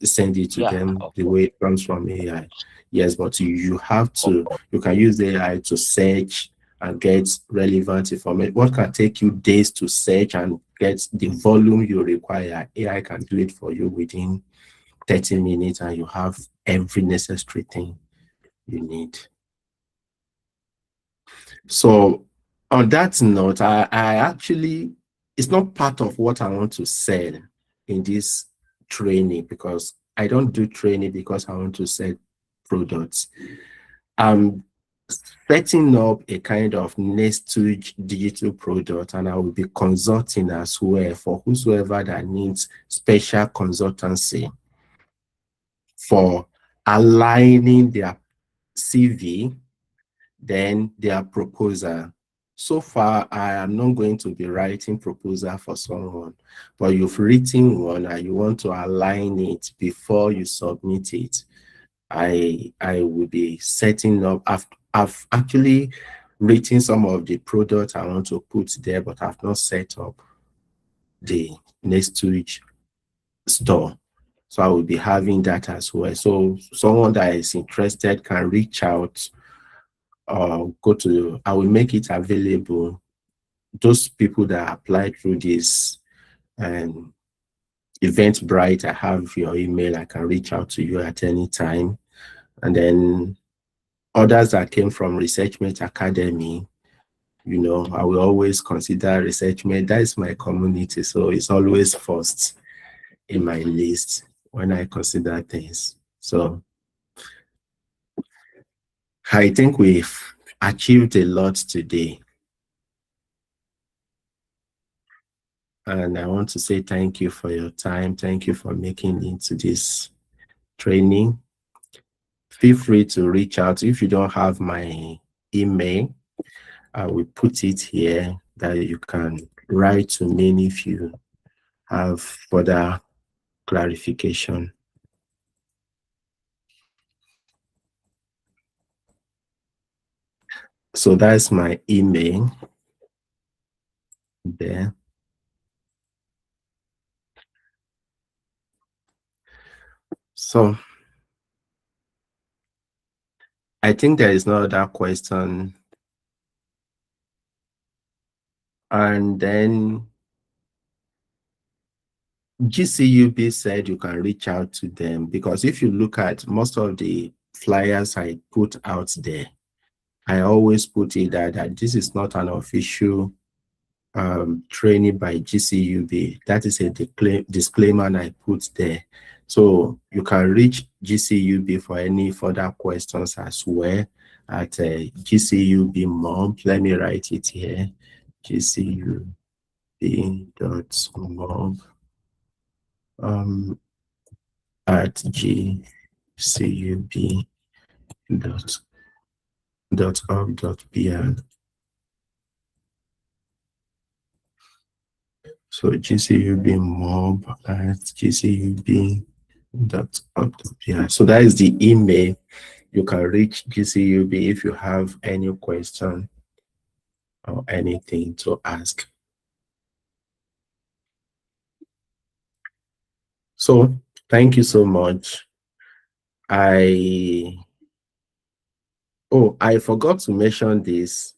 send it to Yeah, them of the course. way it comes from AI. Yes, but you have to, you can use AI to search and get relevant information. What can take you days to search and get the volume you require, AI can do it for you within 30 minutes, and you have every necessary thing you need. So on that note, I actually, it's not part of what I want to sell in this training, because I don't do training because I want to sell products. I'm setting up a kind of next to digital product, and I will be consulting as well for whosoever that needs special consultancy for aligning their CV, then their proposal. So far, I am not going to be writing proposal for someone, but you've written one and you want to align it before you submit it. I will be setting up. I've actually written some of the products I want to put there, but I've not set up the next to each store. So I will be having that as well. So someone that is interested can reach out or go to, I will make it available. Those people that apply through this Eventbrite, I have your email, I can reach out to you at any time. And then others that came from Researchment Academy, you know, I will always consider Researchment. That is my community, so it's always first in my list when I consider things. So I think we've achieved a lot today. And I want to say thank you for your time. Thank you for making it into this training. Feel free to reach out. If you don't have my email, I will put it here that you can write to me if you have further clarification. So that's my email there. So I think there is no other question. And then GCUB said you can reach out to them, because if you look at most of the flyers I put out there, I always put it that this is not an official training by GCUB. That is a disclaimer I put there. So you can reach GCUB for any further questions as well at GCUB-Mob. Let me write it here. GCUB.mob at gcub.org.br. So GCUB-Mob at gcub.org.br. So that is the email. You can reach GCUB if you have any question or anything to ask. So thank you so much. I forgot to mention this.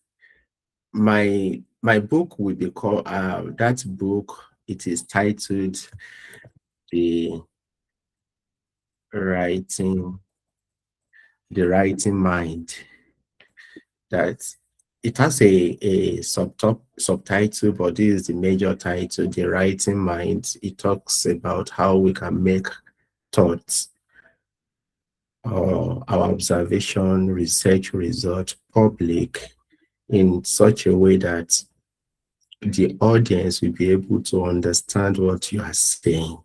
My book will be called, that book, it is titled The Writing Mind. That it has a subtitle, but this is the major title, The Writing Mind. It talks about how we can make thoughts or our observation, research result public in such a way that the audience will be able to understand what you are saying.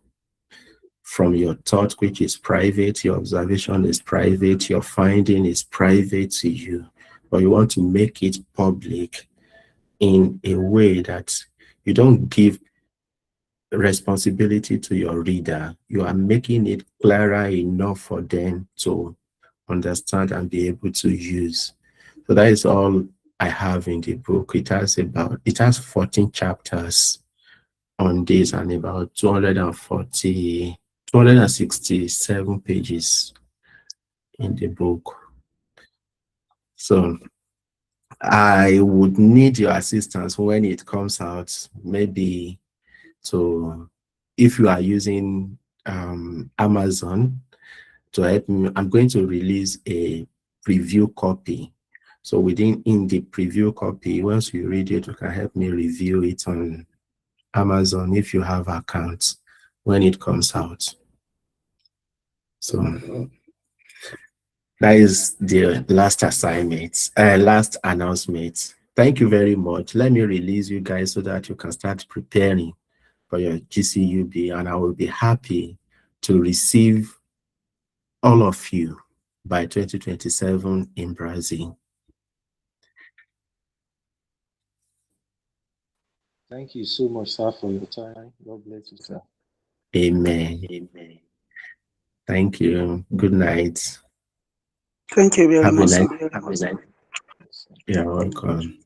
From your thought, which is private, your observation is private, your finding is private to you, but you want to make it public in a way that you don't give responsibility to your reader. You are making it clearer enough for them to understand and be able to use. So that is all I have in the book. It has 14 chapters on this and about 267 pages in the book. So I would need your assistance when it comes out, maybe if you are using Amazon, to help me. I'm going to release a preview copy. So in the preview copy, once you read it, you can help me review it on Amazon if you have accounts when it comes out. So that is the last assignment, last announcement. Thank you very much. Let me release you guys so that you can start preparing for your GCUB, and I will be happy to receive all of you by 2027 in Brazil. Thank you so much, sir, for your time. God bless you, sir. Amen. Amen. Thank you. Good night. Thank you very much. You're welcome.